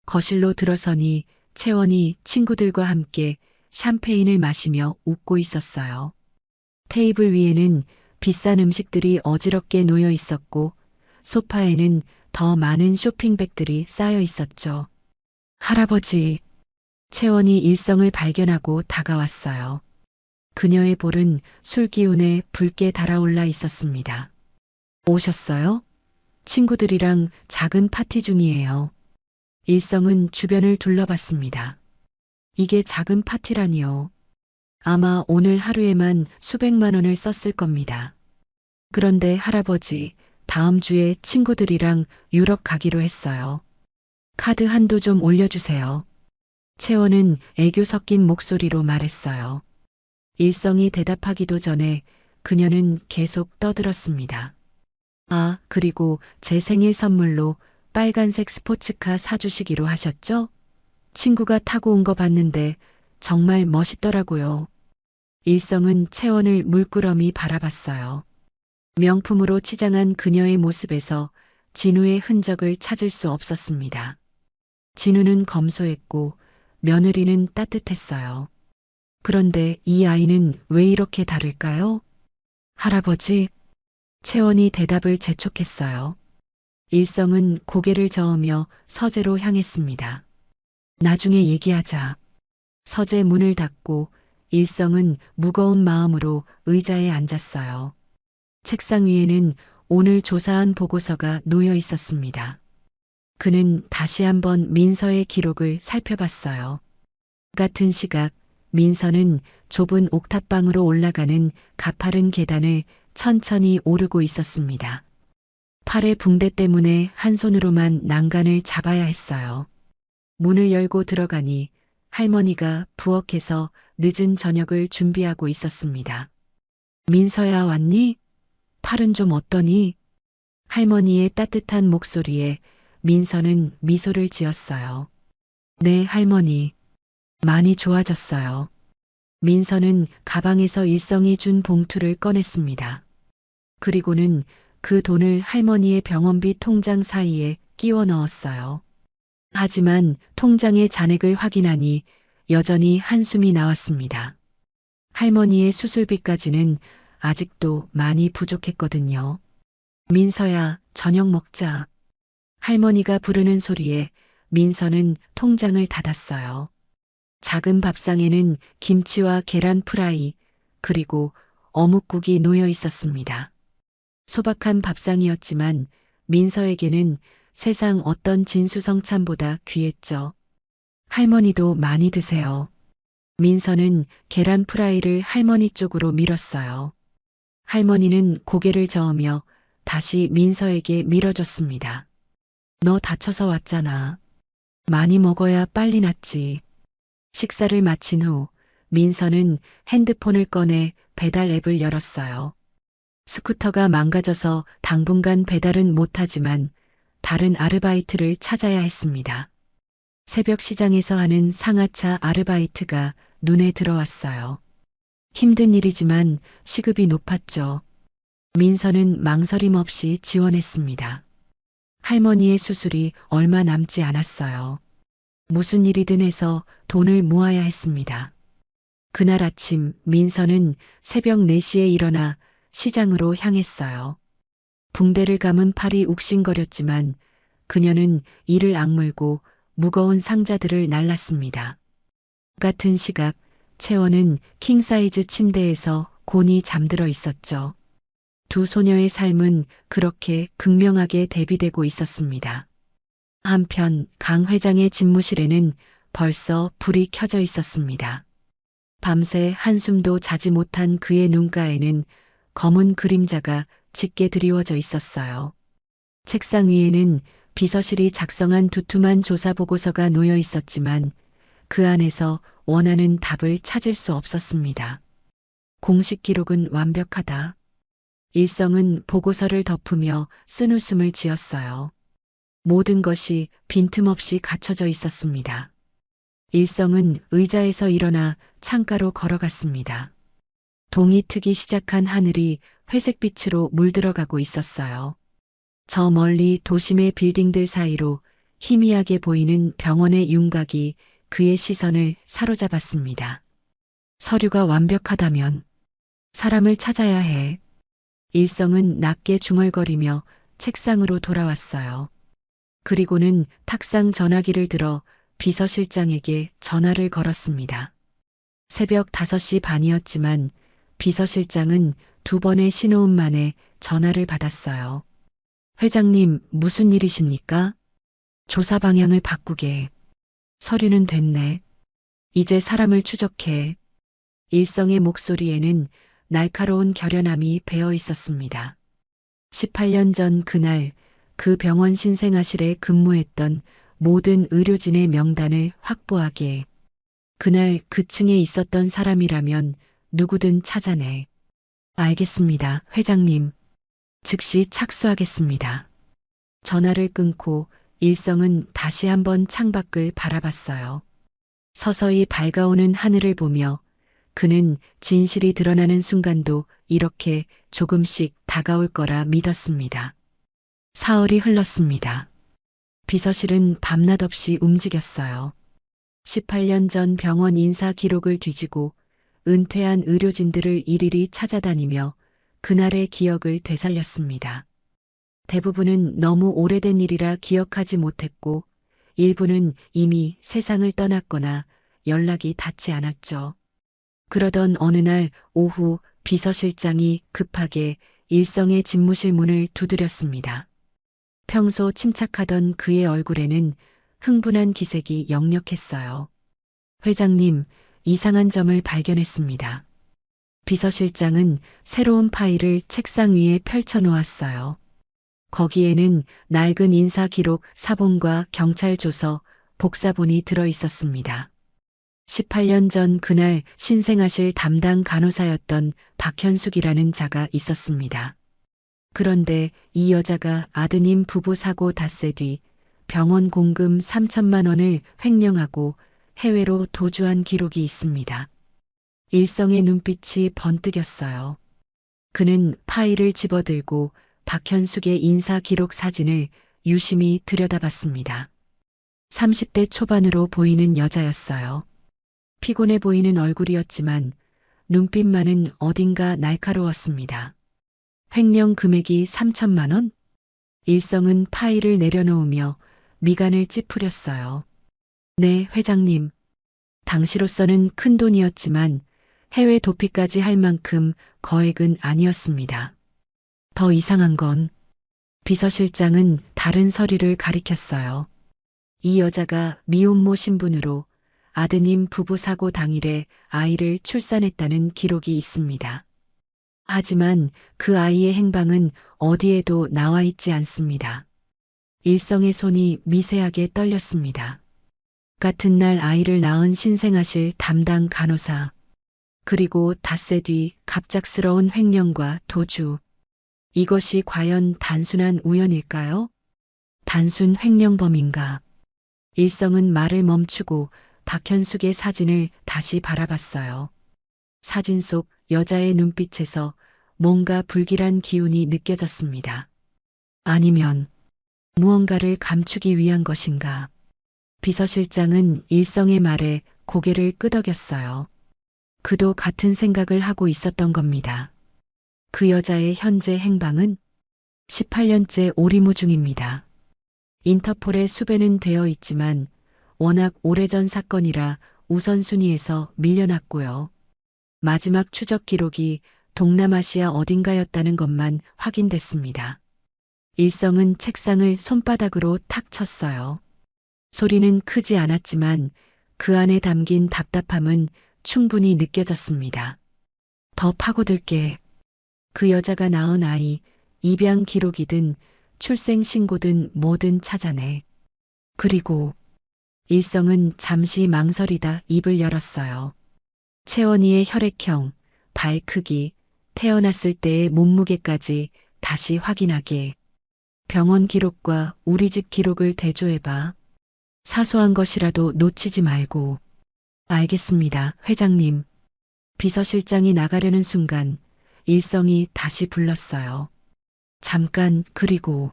거실로 들어서니 채원이 친구들과 함께 샴페인을 마시며 웃고 있었어요. 테이블 위에는 비싼 음식들이 어지럽게 놓여 있었고 소파에는 더 많은 쇼핑백들이 쌓여 있었죠. 할아버지. 채원이 일성을 발견하고 다가왔어요. 그녀의 볼은 술 기운에 붉게 달아올라 있었습니다. 오셨어요? 친구들이랑 작은 파티 중이에요. 일성은 주변을 둘러봤습니다. 이게 작은 파티라니요. 아마 오늘 하루에만 수백만 원을 썼을 겁니다. 그런데 할아버지, 다음 주에 친구들이랑 유럽 가기로 했어요. 카드 한도 좀 올려주세요. 채원은 애교 섞인 목소리로 말했어요. 일성이 대답하기도 전에 그녀는 계속 떠들었습니다. 아, 그리고 제 생일 선물로 빨간색 스포츠카 사주시기로 하셨죠? 친구가 타고 온 거 봤는데 정말 멋있더라고요. 일성은 채원을 물끄러미 바라봤어요. 명품으로 치장한 그녀의 모습에서 진우의 흔적을 찾을 수 없었습니다. 진우는 검소했고 며느리는 따뜻했어요. 그런데 이 아이는 왜 이렇게 다를까요? 할아버지, 채원이 대답을 재촉했어요. 일성은 고개를 저으며 서재로 향했습니다. 나중에 얘기하자. 서재 문을 닫고 일성은 무거운 마음으로 의자에 앉았어요. 책상 위에는 오늘 조사한 보고서가 놓여 있었습니다. 그는 다시 한번 민서의 기록을 살펴봤어요. 같은 시각 민서는 좁은 옥탑방으로 올라가는 가파른 계단을 천천히 오르고 있었습니다. 팔의 붕대 때문에 한 손으로만 난간을 잡아야 했어요. 문을 열고 들어가니 할머니가 부엌에서 늦은 저녁을 준비하고 있었습니다. 민서야 왔니? 팔은 좀 어떠니? 할머니의 따뜻한 목소리에 민서는 미소를 지었어요. 네, 할머니. 많이 좋아졌어요. 민서는 가방에서 일성이 준 봉투를 꺼냈습니다. 그리고는 그 돈을 할머니의 병원비 통장 사이에 끼워 넣었어요. 하지만 통장의 잔액을 확인하니 여전히 한숨이 나왔습니다. 할머니의 수술비까지는 아직도 많이 부족했거든요. 민서야, 저녁 먹자. 할머니가 부르는 소리에 민서는 통장을 닫았어요. 작은 밥상에는 김치와 계란 프라이, 그리고 어묵국이 놓여 있었습니다. 소박한 밥상이었지만 민서에게는 세상 어떤 진수성찬보다 귀했죠. 할머니도 많이 드세요. 민서는 계란 프라이를 할머니 쪽으로 밀었어요. 할머니는 고개를 저으며 다시 민서에게 밀어줬습니다. 너 다쳐서 왔잖아. 많이 먹어야 빨리 낫지. 식사를 마친 후 민서는 핸드폰을 꺼내 배달 앱을 열었어요. 스쿠터가 망가져서 당분간 배달은 못하지만 다른 아르바이트를 찾아야 했습니다. 새벽 시장에서 하는 상하차 아르바이트가 눈에 들어왔어요. 힘든 일이지만 시급이 높았죠. 민서는 망설임 없이 지원했습니다. 할머니의 수술이 얼마 남지 않았어요. 무슨 일이든 해서 돈을 모아야 했습니다. 그날 아침 민서는 새벽 4시에 일어나 시장으로 향했어요. 붕대를 감은 팔이 욱신거렸지만 그녀는 이를 악물고 무거운 상자들을 날랐습니다. 같은 시각 채원은 킹사이즈 침대에서 곤히 잠들어 있었죠. 두 소녀의 삶은 그렇게 극명하게 대비되고 있었습니다. 한편 강 회장의 집무실에는 벌써 불이 켜져 있었습니다. 밤새 한숨도 자지 못한 그의 눈가에는 검은 그림자가 짙게 드리워져 있었어요. 책상 위에는 비서실이 작성한 두툼한 조사 보고서가 놓여 있었지만 그 안에서 원하는 답을 찾을 수 없었습니다. 공식 기록은 완벽하다. 일성은 보고서를 덮으며 쓴웃음을 지었어요. 모든 것이 빈틈없이 갖춰져 있었습니다. 일성은 의자에서 일어나 창가로 걸어갔습니다. 동이 트기 시작한 하늘이 회색빛으로 물들어가고 있었어요. 저 멀리 도심의 빌딩들 사이로 희미하게 보이는 병원의 윤곽이 그의 시선을 사로잡았습니다. 서류가 완벽하다면 사람을 찾아야 해. 일성은 낮게 중얼거리며 책상으로 돌아왔어요. 그리고는 탁상 전화기를 들어 비서실장에게 전화를 걸었습니다. 새벽 5시 반이었지만 비서실장은 2번의 신호음 만에 전화를 받았어요. 회장님, 무슨 일이십니까? 조사 방향을 바꾸게. 서류는 됐네. 이제 사람을 추적해. 일성의 목소리에는 날카로운 결연함이 배어 있었습니다. 18년 전 그날 그 병원 신생아실에 근무했던 모든 의료진의 명단을 확보하게. 그날 그 층에 있었던 사람이라면 누구든 찾아내. 알겠습니다, 회장님. 즉시 착수하겠습니다. 전화를 끊고 일성은 다시 한번 창밖을 바라봤어요. 서서히 밝아오는 하늘을 보며 그는 진실이 드러나는 순간도 이렇게 조금씩 다가올 거라 믿었습니다. 사흘이 흘렀습니다. 비서실은 밤낮 없이 움직였어요. 18년 전 병원 인사 기록을 뒤지고 은퇴한 의료진들을 일일이 찾아다니며 그날의 기억을 되살렸습니다. 대부분은 너무 오래된 일이라 기억하지 못했고 일부는 이미 세상을 떠났거나 연락이 닿지 않았죠. 그러던 어느 날 오후 비서실장이 급하게 일성의 집무실 문을 두드렸습니다. 평소 침착하던 그의 얼굴에는 흥분한 기색이 역력했어요. 회장님, 이상한 점을 발견했습니다. 비서실장은 새로운 파일을 책상 위에 펼쳐 놓았어요. 거기에는 낡은 인사 기록 사본과 경찰 조서, 복사본이 들어 있었습니다. 18년 전 그날 신생아실 담당 간호사였던 박현숙이라는 자가 있었습니다. 그런데 이 여자가 아드님 부부 사고 닷새 뒤 병원 공금 3천만 원을 횡령하고 해외로 도주한 기록이 있습니다. 일성의 눈빛이 번뜩였어요. 그는 파일을 집어들고 박현숙의 인사 기록 사진을 유심히 들여다봤습니다. 30대 초반으로 보이는 여자였어요. 피곤해 보이는 얼굴이었지만 눈빛만은 어딘가 날카로웠습니다. 횡령 금액이 3천만 원? 일성은 파일을 내려놓으며 미간을 찌푸렸어요. 네, 회장님. 당시로서는 큰 돈이었지만 해외 도피까지 할 만큼 거액은 아니었습니다. 더 이상한 건 비서실장은 다른 서류를 가리켰어요. 이 여자가 미혼모 신분으로 아드님 부부 사고 당일에 아이를 출산했다는 기록이 있습니다. 하지만 그 아이의 행방은 어디에도 나와 있지 않습니다. 일성의 손이 미세하게 떨렸습니다. 같은 날 아이를 낳은 신생아실 담당 간호사, 그리고 닷새 뒤 갑작스러운 횡령과 도주. 이것이 과연 단순한 우연일까요? 단순 횡령범인가? 일성은 말을 멈추고 박현숙의 사진을 다시 바라봤어요. 사진 속 여자의 눈빛에서 뭔가 불길한 기운이 느껴졌습니다. 아니면 무언가를 감추기 위한 것인가? 비서실장은 일성의 말에 고개를 끄덕였어요. 그도 같은 생각을 하고 있었던 겁니다. 그 여자의 현재 행방은 18년째 오리무중입니다. 인터폴에 수배는 되어 있지만 워낙 오래전 사건이라 우선순위에서 밀려났고요. 마지막 추적 기록이 동남아시아 어딘가였다는 것만 확인됐습니다. 일성은 책상을 손바닥으로 탁 쳤어요. 소리는 크지 않았지만 그 안에 담긴 답답함은 충분히 느껴졌습니다. 더 파고들게. 그 여자가 낳은 아이, 입양 기록이든 출생 신고든 뭐든 찾아내. 그리고 일성은 잠시 망설이다 입을 열었어요. 채원이의 혈액형, 발 크기, 태어났을 때의 몸무게까지 다시 확인하게. 병원 기록과 우리 집 기록을 대조해봐. 사소한 것이라도 놓치지 말고. 알겠습니다, 회장님. 비서실장이 나가려는 순간 일성이 다시 불렀어요. 잠깐, 그리고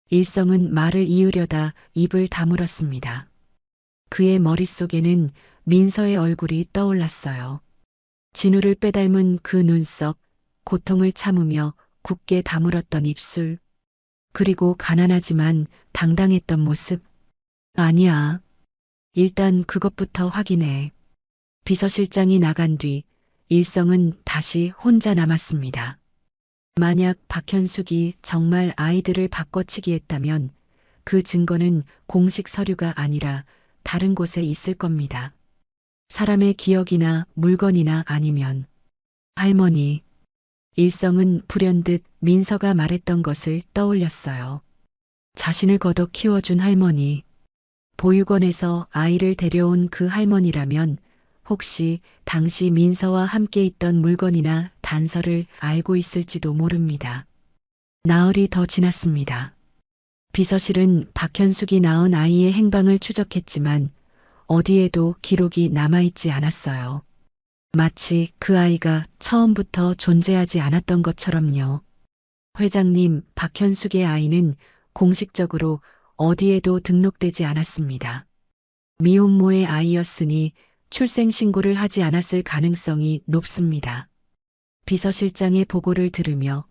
일성은 말을 이으려다 입을 다물었습니다. 그의 머릿속에는 민서의 얼굴이 떠올랐어요. 진우를 빼닮은 그 눈썹, 고통을 참으며 굳게 다물었던 입술, 그리고 가난하지만 당당했던 모습. 아니야. 일단 그것부터 확인해. 비서실장이 나간 뒤 일성은 다시 혼자 남았습니다. 만약 박현숙이 정말 아이들을 바꿔치기 했다면 그 증거는 공식 서류가 아니라 다른 곳에 있을 겁니다. 사람의 기억이나 물건이나 아니면 할머니. 일성은 불현듯 민서가 말했던 것을 떠올렸어요. 자신을 걷어 키워준 할머니. 보육원에서 아이를 데려온 그 할머니라면 혹시 당시 민서와 함께 있던 물건이나 단서를 알고 있을지도 모릅니다. 나흘이 더 지났습니다. 비서실은 박현숙이 낳은 아이의 행방을 추적했지만 어디에도 기록이 남아있지 않았어요. 마치 그 아이가 처음부터 존재하지 않았던 것처럼요. 회장님, 박현숙의 아이는 공식적으로 어디에도 등록되지 않았습니다. 미혼모의 아이였으니 출생신고를 하지 않았을 가능성이 높습니다. 비서실장의 보고를 들으며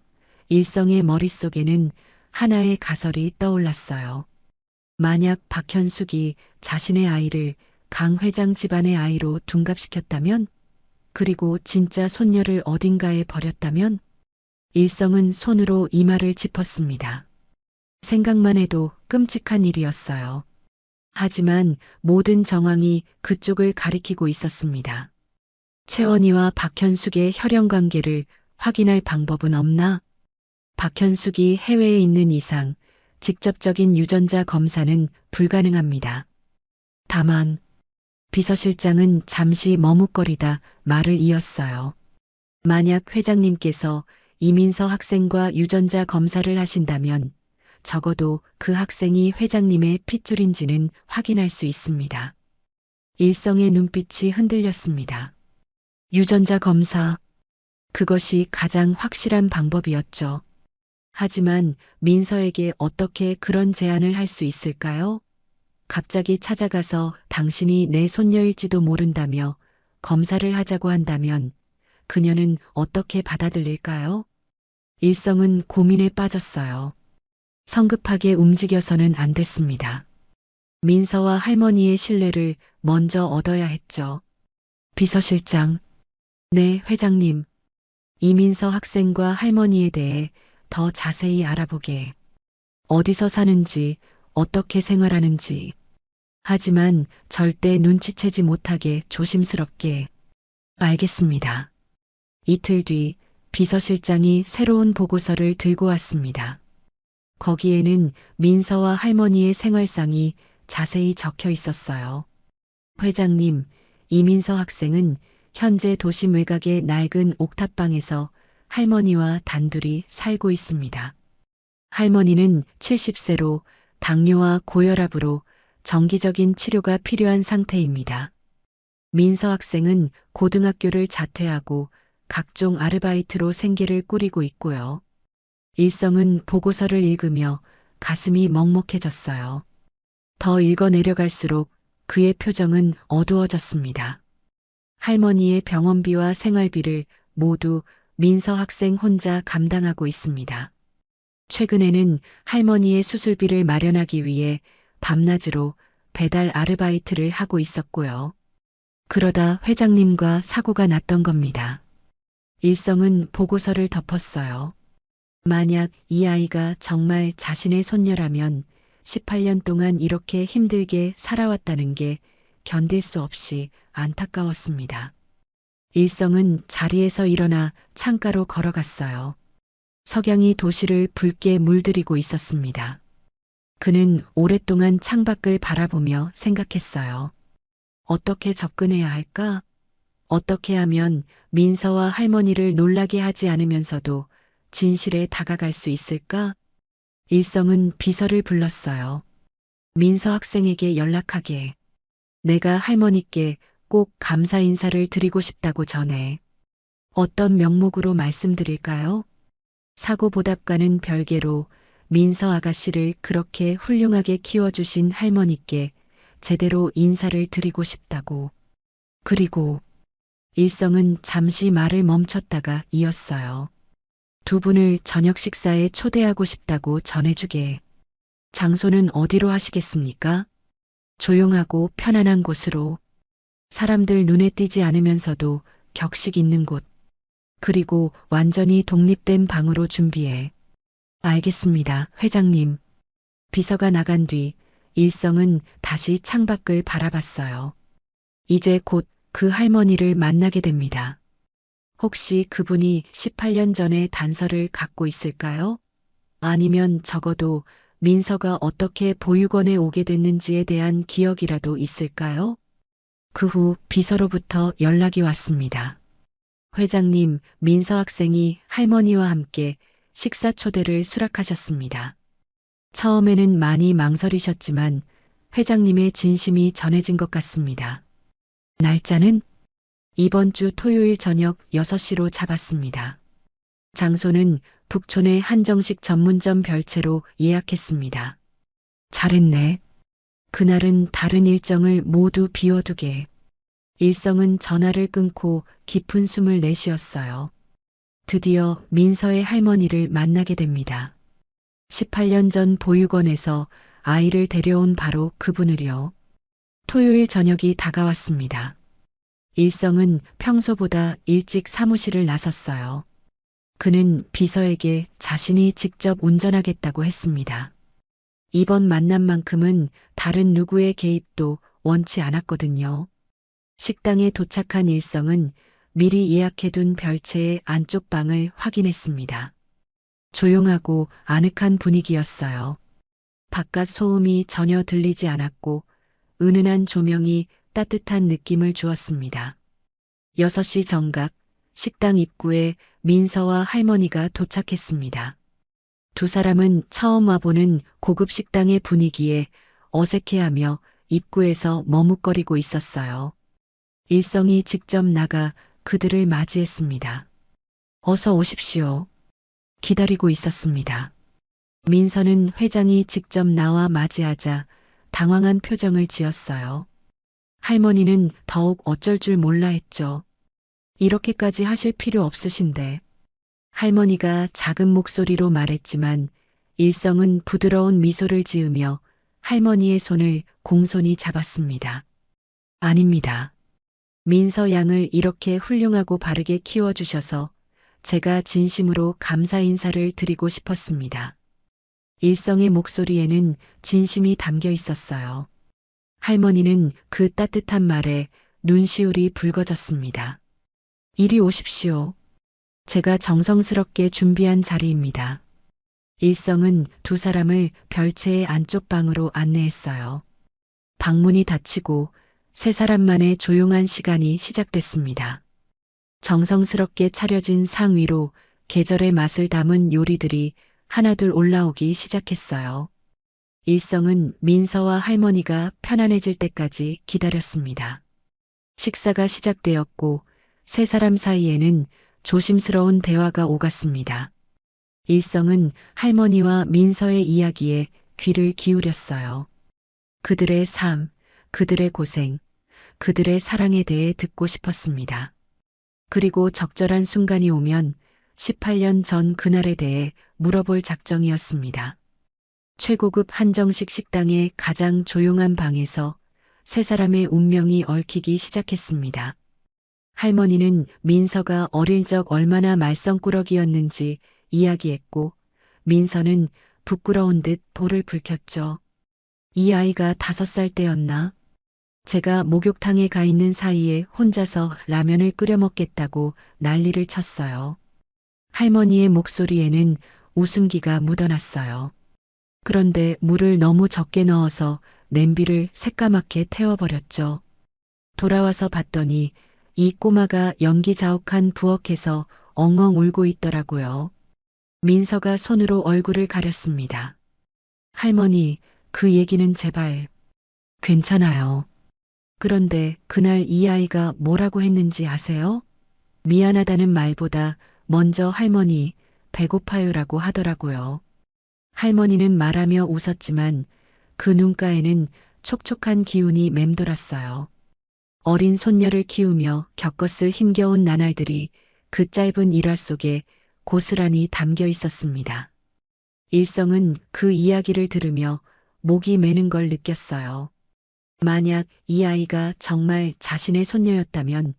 일성의 머릿속에는 하나의 가설이 떠올랐어요. 만약 박현숙이 자신의 아이를 강 회장 집안의 아이로 둔갑시켰다면, 그리고 진짜 손녀를 어딘가에 버렸다면, 일성은 손으로 이마를 짚었습니다. 생각만 해도 끔찍한 일이었어요. 하지만 모든 정황이 그쪽을 가리키고 있었습니다. 채원이와 박현숙의 혈연 관계를 확인할 방법은 없나? 박현숙이 해외에 있는 이상 직접적인 유전자 검사는 불가능합니다. 다만 비서실장은 잠시 머뭇거리다 말을 이었어요. 만약 회장님께서 이민서 학생과 유전자 검사를 하신다면 적어도 그 학생이 회장님의 핏줄인지는 확인할 수 있습니다. 일성의 눈빛이 흔들렸습니다. 유전자 검사. 그것이 가장 확실한 방법이었죠. 하지만 민서에게 어떻게 그런 제안을 할 수 있을까요? 갑자기 찾아가서 당신이 내 손녀일지도 모른다며 검사를 하자고 한다면 그녀는 어떻게 받아들일까요? 일성은 고민에 빠졌어요. 성급하게 움직여서는 안 됐습니다. 민서와 할머니의 신뢰를 먼저 얻어야 했죠. 비서실장. 네, 회장님. 이민서 학생과 할머니에 대해 더 자세히 알아보게. 어디서 사는지, 어떻게 생활하는지. 하지만 절대 눈치채지 못하게 조심스럽게. 알겠습니다. 이틀 뒤 비서실장이 새로운 보고서를 들고 왔습니다. 거기에는 민서와 할머니의 생활상이 자세히 적혀 있었어요. 회장님, 이민서 학생은 현재 도심 외곽의 낡은 옥탑방에서 할머니와 단둘이 살고 있습니다. 할머니는 70세로 당뇨와 고혈압으로 정기적인 치료가 필요한 상태입니다. 민서 학생은 고등학교를 자퇴하고 각종 아르바이트로 생계를 꾸리고 있고요. 일성은 보고서를 읽으며 가슴이 먹먹해졌어요. 더 읽어 내려갈수록 그의 표정은 어두워졌습니다. 할머니의 병원비와 생활비를 모두 민서 학생 혼자 감당하고 있습니다. 최근에는 할머니의 수술비를 마련하기 위해 밤낮으로 배달 아르바이트를 하고 있었고요. 그러다 회장님과 사고가 났던 겁니다. 일성은 보고서를 덮었어요. 만약 이 아이가 정말 자신의 손녀라면 18년 동안 이렇게 힘들게 살아왔다는 게 견딜 수 없이 안타까웠습니다. 일성은 자리에서 일어나 창가로 걸어갔어요. 석양이 도시를 붉게 물들이고 있었습니다. 그는 오랫동안 창밖을 바라보며 생각했어요. 어떻게 접근해야 할까? 어떻게 하면 민서와 할머니를 놀라게 하지 않으면서도 진실에 다가갈 수 있을까? 일성은 비서를 불렀어요. 민서 학생에게 연락하게. 내가 할머니께 꼭 감사 인사를 드리고 싶다고 전해. 어떤 명목으로 말씀드릴까요? 사고보답과는 별개로 민서 아가씨를 그렇게 훌륭하게 키워주신 할머니께 제대로 인사를 드리고 싶다고. 그리고 일성은 잠시 말을 멈췄다가 이었어요. 두 분을 저녁 식사에 초대하고 싶다고 전해주게. 장소는 어디로 하시겠습니까? 조용하고 편안한 곳으로. 사람들 눈에 띄지 않으면서도 격식 있는 곳. 그리고 완전히 독립된 방으로 준비해. 알겠습니다, 회장님. 비서가 나간 뒤 일성은 다시 창밖을 바라봤어요. 이제 곧 그 할머니를 만나게 됩니다. 혹시 그분이 18년 전의 단서를 갖고 있을까요? 아니면 적어도 민서가 어떻게 보육원에 오게 됐는지에 대한 기억이라도 있을까요? 그 후 비서로부터 연락이 왔습니다. 회장님, 민서 학생이 할머니와 함께 식사 초대를 수락하셨습니다. 처음에는 많이 망설이셨지만 회장님의 진심이 전해진 것 같습니다. 날짜는 이번 주 토요일 저녁 6시로 잡았습니다. 장소는 북촌의 한정식 전문점 별채로 예약했습니다. 잘했네. 그날은 다른 일정을 모두 비워두게. 일성은 전화를 끊고 깊은 숨을 내쉬었어요. 드디어 민서의 할머니를 만나게 됩니다. 18년 전 보육원에서 아이를 데려온 바로 그분을요. 토요일 저녁이 다가왔습니다. 일성은 평소보다 일찍 사무실을 나섰어요. 그는 비서에게 자신이 직접 운전하겠다고 했습니다. 이번 만남만큼은 다른 누구의 개입도 원치 않았거든요. 식당에 도착한 일성은 미리 예약해둔 별채의 안쪽 방을 확인했습니다. 조용하고 아늑한 분위기였어요. 바깥 소음이 전혀 들리지 않았고 은은한 조명이 따뜻한 느낌을 주었습니다. 6시 정각 식당 입구에 민서와 할머니가 도착했습니다. 두 사람은 처음 와보는 고급 식당의 분위기에 어색해하며 입구에서 머뭇거리고 있었어요. 일성이 직접 나가 그들을 맞이했습니다. 어서 오십시오. 기다리고 있었습니다. 민서는 회장이 직접 나와 맞이하자 당황한 표정을 지었어요. 할머니는 더욱 어쩔 줄 몰라 했죠. 이렇게까지 하실 필요 없으신데. 할머니가 작은 목소리로 말했지만 일성은 부드러운 미소를 지으며 할머니의 손을 공손히 잡았습니다. 아닙니다. 민서 양을 이렇게 훌륭하고 바르게 키워주셔서 제가 진심으로 감사 인사를 드리고 싶었습니다. 일성의 목소리에는 진심이 담겨 있었어요. 할머니는 그 따뜻한 말에 눈시울이 붉어졌습니다. 이리 오십시오. 제가 정성스럽게 준비한 자리입니다. 일성은 두 사람을 별채의 안쪽 방으로 안내했어요. 방문이 닫히고 세 사람만의 조용한 시간이 시작됐습니다. 정성스럽게 차려진 상 위로 계절의 맛을 담은 요리들이 하나둘 올라오기 시작했어요. 일성은 민서와 할머니가 편안해질 때까지 기다렸습니다. 식사가 시작되었고 세 사람 사이에는 조심스러운 대화가 오갔습니다. 일성은 할머니와 민서의 이야기에 귀를 기울였어요. 그들의 삶, 그들의 고생, 그들의 사랑에 대해 듣고 싶었습니다. 그리고 적절한 순간이 오면 18년 전 그날에 대해 물어볼 작정이었습니다. 최고급 한정식 식당의 가장 조용한 방에서 세 사람의 운명이 얽히기 시작했습니다. 할머니는 민서가 어릴 적 얼마나 말썽꾸러기였는지 이야기했고 민서는 부끄러운 듯 볼을 붉혔죠. 이 아이가 5살 때였나? 제가 목욕탕에 가 있는 사이에 혼자서 라면을 끓여 먹겠다고 난리를 쳤어요. 할머니의 목소리에는 웃음기가 묻어났어요. 그런데 물을 너무 적게 넣어서 냄비를 새까맣게 태워버렸죠. 돌아와서 봤더니 이 꼬마가 연기 자욱한 부엌에서 엉엉 울고 있더라고요. 민서가 손으로 얼굴을 가렸습니다. 할머니, 그 얘기는 제발. 괜찮아요. 그런데 그날 이 아이가 뭐라고 했는지 아세요? 미안하다는 말보다 먼저 할머니, 배고파요라고 하더라고요. 할머니는 말하며 웃었지만 그 눈가에는 촉촉한 기운이 맴돌았어요. 어린 손녀를 키우며 겪었을 힘겨운 나날들이 그 짧은 일화 속에 고스란히 담겨 있었습니다. 일성은 그 이야기를 들으며 목이 메는 걸 느꼈어요. 만약 이 아이가 정말 자신의 손녀였다면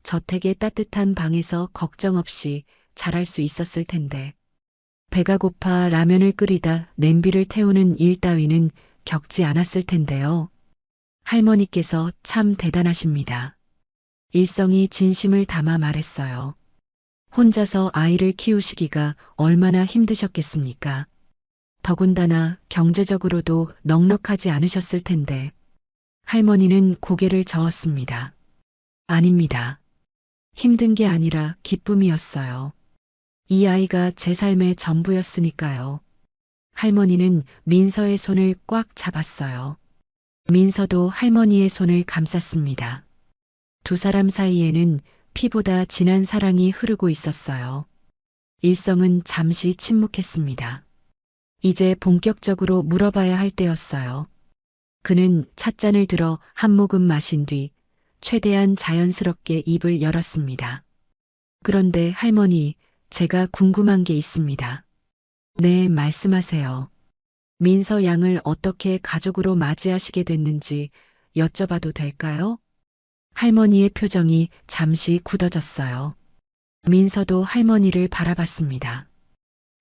저택의 따뜻한 방에서 걱정 없이 자랄 수 있었을 텐데. 배가 고파 라면을 끓이다 냄비를 태우는 일 따위는 겪지 않았을 텐데요. 할머니께서 참 대단하십니다. 일성이 진심을 담아 말했어요. 혼자서 아이를 키우시기가 얼마나 힘드셨겠습니까? 더군다나 경제적으로도 넉넉하지 않으셨을 텐데. 할머니는 고개를 저었습니다. 아닙니다. 힘든 게 아니라 기쁨이었어요. 이 아이가 제 삶의 전부였으니까요. 할머니는 민서의 손을 꽉 잡았어요. 민서도 할머니의 손을 감쌌습니다. 두 사람 사이에는 피보다 진한 사랑이 흐르고 있었어요. 일성은 잠시 침묵했습니다. 이제 본격적으로 물어봐야 할 때였어요. 그는 찻잔을 들어 한 모금 마신 뒤 최대한 자연스럽게 입을 열었습니다. 그런데 할머니, 제가 궁금한 게 있습니다. 네, 말씀하세요. 민서 양을 어떻게 가족으로 맞이하시게 됐는지 여쭤봐도 될까요? 할머니의 표정이 잠시 굳어졌어요. 민서도 할머니를 바라봤습니다.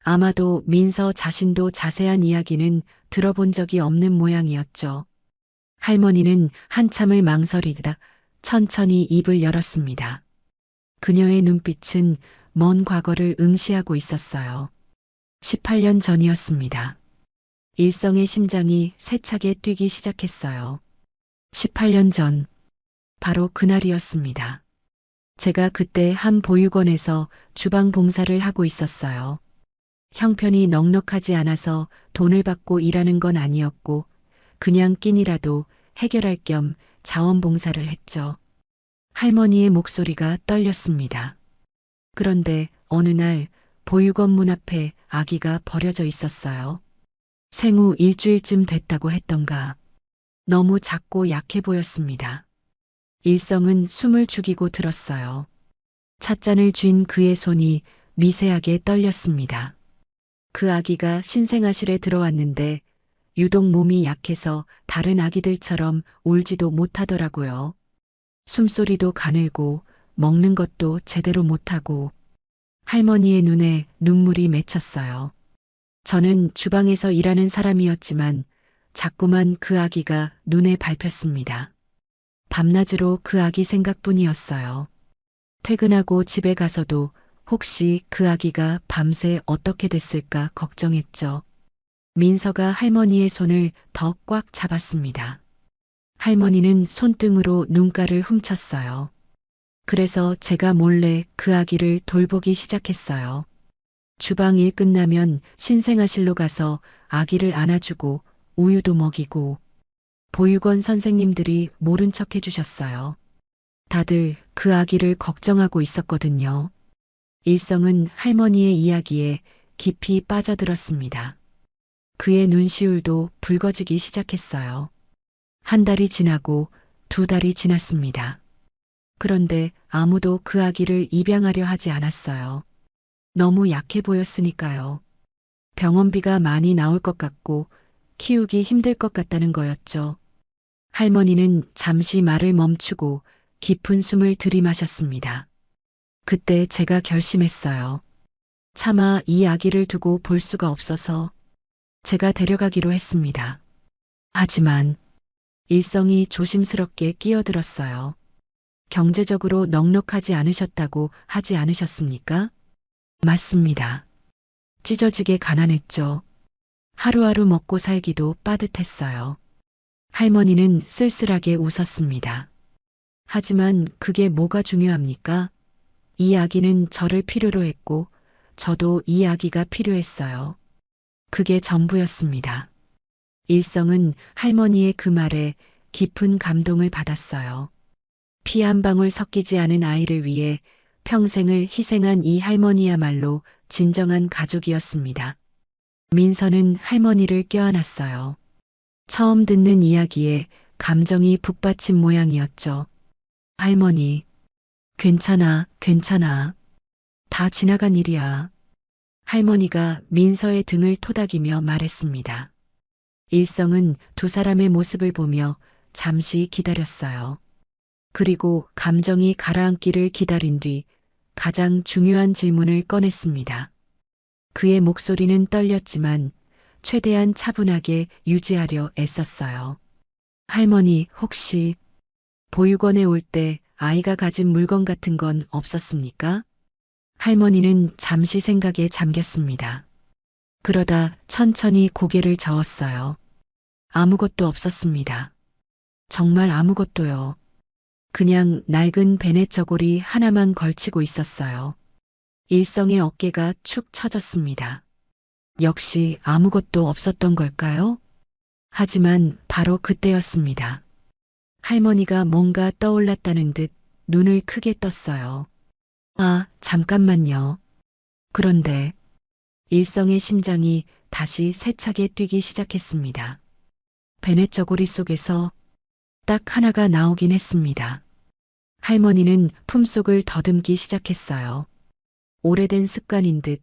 아마도 민서 자신도 자세한 이야기는 들어본 적이 없는 모양이었죠. 할머니는 한참을 망설이다 천천히 입을 열었습니다. 그녀의 눈빛은 먼 과거를 응시하고 있었어요. 18년 전이었습니다. 일성의 심장이 세차게 뛰기 시작했어요. 18년 전, 바로 그날이었습니다. 제가 그때 한 보육원에서 주방 봉사를 하고 있었어요. 형편이 넉넉하지 않아서 돈을 받고 일하는 건 아니었고, 그냥 끼니라도 해결할 겸 자원봉사를 했죠. 할머니의 목소리가 떨렸습니다. 그런데 어느 날 보육원 문 앞에 아기가 버려져 있었어요. 생후 일주일쯤 됐다고 했던가. 너무 작고 약해 보였습니다. 일성은 숨을 죽이고 들었어요. 찻잔을 쥔 그의 손이 미세하게 떨렸습니다. 그 아기가 신생아실에 들어왔는데 유독 몸이 약해서 다른 아기들처럼 울지도 못하더라고요. 숨소리도 가늘고 먹는 것도 제대로 못하고 할머니의 눈에 눈물이 맺혔어요. 저는 주방에서 일하는 사람이었지만 자꾸만 그 아기가 눈에 밟혔습니다. 밤낮으로 그 아기 생각뿐이었어요. 퇴근하고 집에 가서도 혹시 그 아기가 밤새 어떻게 됐을까 걱정했죠. 민서가 할머니의 손을 더 꽉 잡았습니다. 할머니는 손등으로 눈가를 훔쳤어요. 그래서 제가 몰래 그 아기를 돌보기 시작했어요. 주방 일 끝나면 신생아실로 가서 아기를 안아주고 우유도 먹이고 보육원 선생님들이 모른 척 해주셨어요. 다들 그 아기를 걱정하고 있었거든요. 일성은 할머니의 이야기에 깊이 빠져들었습니다. 그의 눈시울도 붉어지기 시작했어요. 한 달이 지나고 두 달이 지났습니다. 그런데 아무도 그 아기를 입양하려 하지 않았어요. 너무 약해 보였으니까요. 병원비가 많이 나올 것 같고 키우기 힘들 것 같다는 거였죠. 할머니는 잠시 말을 멈추고 깊은 숨을 들이마셨습니다. 그때 제가 결심했어요. 차마 이 아기를 두고 볼 수가 없어서 제가 데려가기로 했습니다. 하지만 일성이 조심스럽게 끼어들었어요. 경제적으로 넉넉하지 않으셨다고 하지 않으셨습니까? 맞습니다. 찢어지게 가난했죠. 하루하루 먹고 살기도 빠듯했어요. 할머니는 쓸쓸하게 웃었습니다. 하지만 그게 뭐가 중요합니까? 이 아기는 저를 필요로 했고 저도 이 아기가 필요했어요. 그게 전부였습니다. 일성은 할머니의 그 말에 깊은 감동을 받았어요. 피 한 방울 섞이지 않은 아이를 위해 평생을 희생한 이 할머니야말로 진정한 가족이었습니다. 민서는 할머니를 껴안았어요. 처음 듣는 이야기에 감정이 북받친 모양이었죠. 할머니, 괜찮아, 괜찮아. 다 지나간 일이야. 할머니가 민서의 등을 토닥이며 말했습니다. 일성은 두 사람의 모습을 보며 잠시 기다렸어요. 그리고 감정이 가라앉기를 기다린 뒤 가장 중요한 질문을 꺼냈습니다. 그의 목소리는 떨렸지만 최대한 차분하게 유지하려 애썼어요. 할머니, 혹시 보육원에 올 때 아이가 가진 물건 같은 건 없었습니까? 할머니는 잠시 생각에 잠겼습니다. 그러다 천천히 고개를 저었어요. 아무것도 없었습니다. 정말 아무것도요. 그냥 낡은 베넷 저고리 하나만 걸치고 있었어요. 일성의 어깨가 축 처졌습니다. 역시 아무것도 없었던 걸까요? 하지만 바로 그때였습니다. 할머니가 뭔가 떠올랐다는 듯 눈을 크게 떴어요. 아, 잠깐만요. 그런데 일성의 심장이 다시 세차게 뛰기 시작했습니다. 베넷 저고리 속에서 딱 하나가 나오긴 했습니다. 할머니는 품속을 더듬기 시작했어요. 오래된 습관인 듯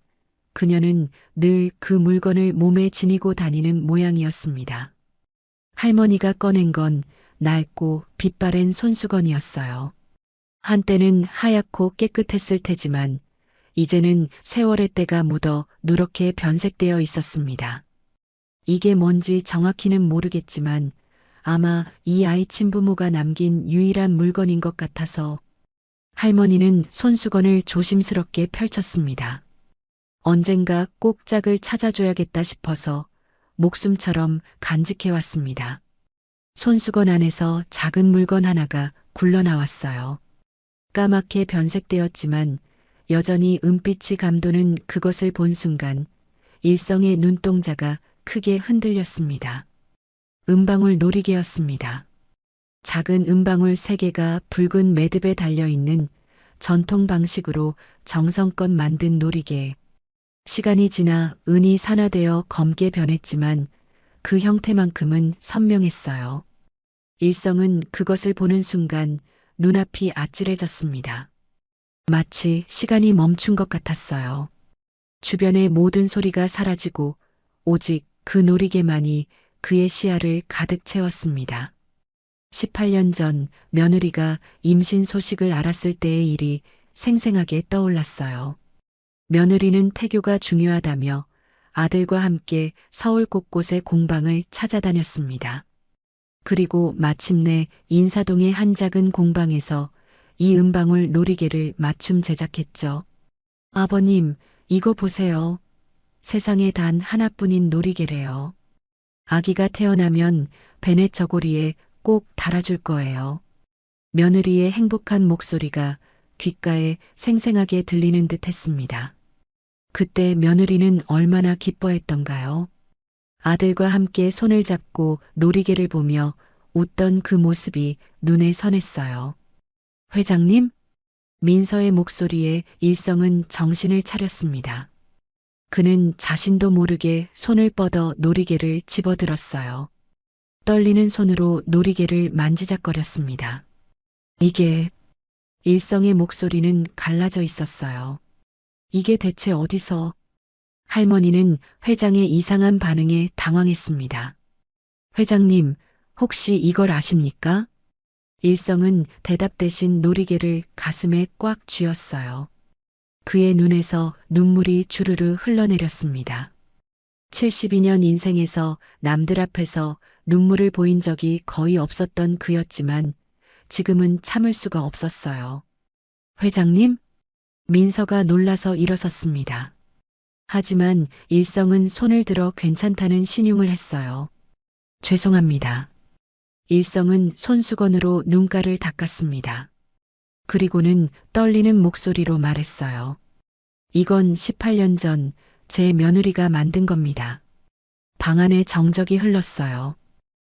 그녀는 늘 그 물건을 몸에 지니고 다니는 모양이었습니다. 할머니가 꺼낸 건 낡고 빛바랜 손수건이었어요. 한때는 하얗고 깨끗했을 테지만 이제는 세월의 때가 묻어 누렇게 변색되어 있었습니다. 이게 뭔지 정확히는 모르겠지만 아마 이 아이 친부모가 남긴 유일한 물건인 것 같아서 할머니는 손수건을 조심스럽게 펼쳤습니다. 언젠가 꼭 짝을 찾아줘야겠다 싶어서 목숨처럼 간직해왔습니다. 손수건 안에서 작은 물건 하나가 굴러나왔어요. 까맣게 변색되었지만 여전히 은빛이 감도는 그것을 본 순간 일성의 눈동자가 크게 흔들렸습니다. 은방울 놀이개였습니다. 작은 은방울 3개가 붉은 매듭에 달려있는 전통 방식으로 정성껏 만든 놀이개. 시간이 지나 은이 산화되어 검게 변했지만 그 형태만큼은 선명했어요. 일성은 그것을 보는 순간 눈앞이 아찔해졌습니다. 마치 시간이 멈춘 것 같았어요. 주변의 모든 소리가 사라지고 오직 그 놀이개만이 그의 시야를 가득 채웠습니다. 18년 전 며느리가 임신 소식을 알았을 때의 일이 생생하게 떠올랐어요. 며느리는 태교가 중요하다며 아들과 함께 서울 곳곳의 공방을 찾아다녔습니다. 그리고 마침내 인사동의 한 작은 공방에서 이 은방울 놀이개를 맞춤 제작했죠. 아버님, 이거 보세요. 세상에 단 하나뿐인 놀이개래요. 아기가 태어나면 베넷 저고리에 꼭 달아줄 거예요. 며느리의 행복한 목소리가 귓가에 생생하게 들리는 듯 했습니다. 그때 며느리는 얼마나 기뻐했던가요? 아들과 함께 손을 잡고 놀이개를 보며 웃던 그 모습이 눈에 선했어요. 회장님? 민서의 목소리에 일성은 정신을 차렸습니다. 그는 자신도 모르게 손을 뻗어 놀이개를 집어들었어요. 떨리는 손으로 놀이개를 만지작거렸습니다. 이게 일성의 목소리는 갈라져 있었어요. 이게 대체 어디서? 할머니는 회장의 이상한 반응에 당황했습니다. 회장님, 혹시 이걸 아십니까? 일성은 대답 대신 놀이개를 가슴에 꽉 쥐었어요. 그의 눈에서 눈물이 주르르 흘러내렸습니다. 72년 인생에서 남들 앞에서 눈물을 보인 적이 거의 없었던 그였지만 지금은 참을 수가 없었어요. 회장님? 민서가 놀라서 일어섰습니다. 하지만 일성은 손을 들어 괜찮다는 신용을 했어요. 죄송합니다. 일성은 손수건으로 눈가를 닦았습니다. 그리고는 떨리는 목소리로 말했어요. 이건 18년 전 제 며느리가 만든 겁니다. 방 안에 정적이 흘렀어요.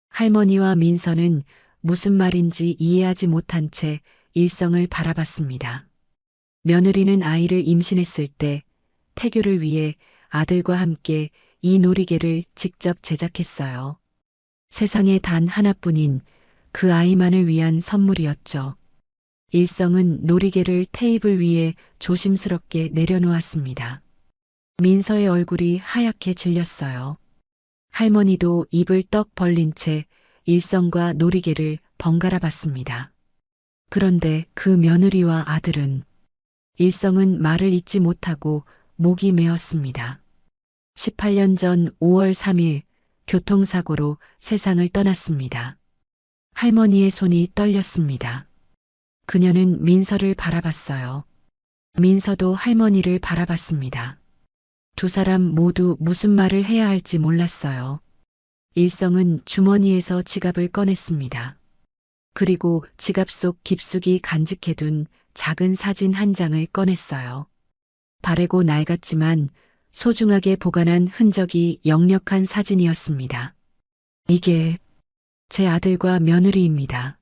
할머니와 민서는 무슨 말인지 이해하지 못한 채 일성을 바라봤습니다. 며느리는 아이를 임신했을 때 태교를 위해 아들과 함께 이 놀이개를 직접 제작했어요. 세상에 단 하나뿐인 그 아이만을 위한 선물이었죠. 일성은 놀이개를 테이블 위에 조심스럽게 내려놓았습니다. 민서의 얼굴이 하얗게 질렸어요. 할머니도 입을 떡 벌린 채 일성과 놀이개를 번갈아 봤습니다. 그런데 그 며느리와 아들은 일성은 말을 잇지 못하고 목이 메었습니다. 18년 전 5월 3일 교통사고로 세상을 떠났습니다. 할머니의 손이 떨렸습니다. 그녀는 민서를 바라봤어요. 민서도 할머니를 바라봤습니다. 두 사람 모두 무슨 말을 해야 할지 몰랐어요. 일성은 주머니에서 지갑을 꺼냈습니다. 그리고 지갑 속 깊숙이 간직해둔 작은 사진 한 장을 꺼냈어요. 바래고 낡았지만 소중하게 보관한 흔적이 역력한 사진이었습니다. 이게 제 아들과 며느리입니다.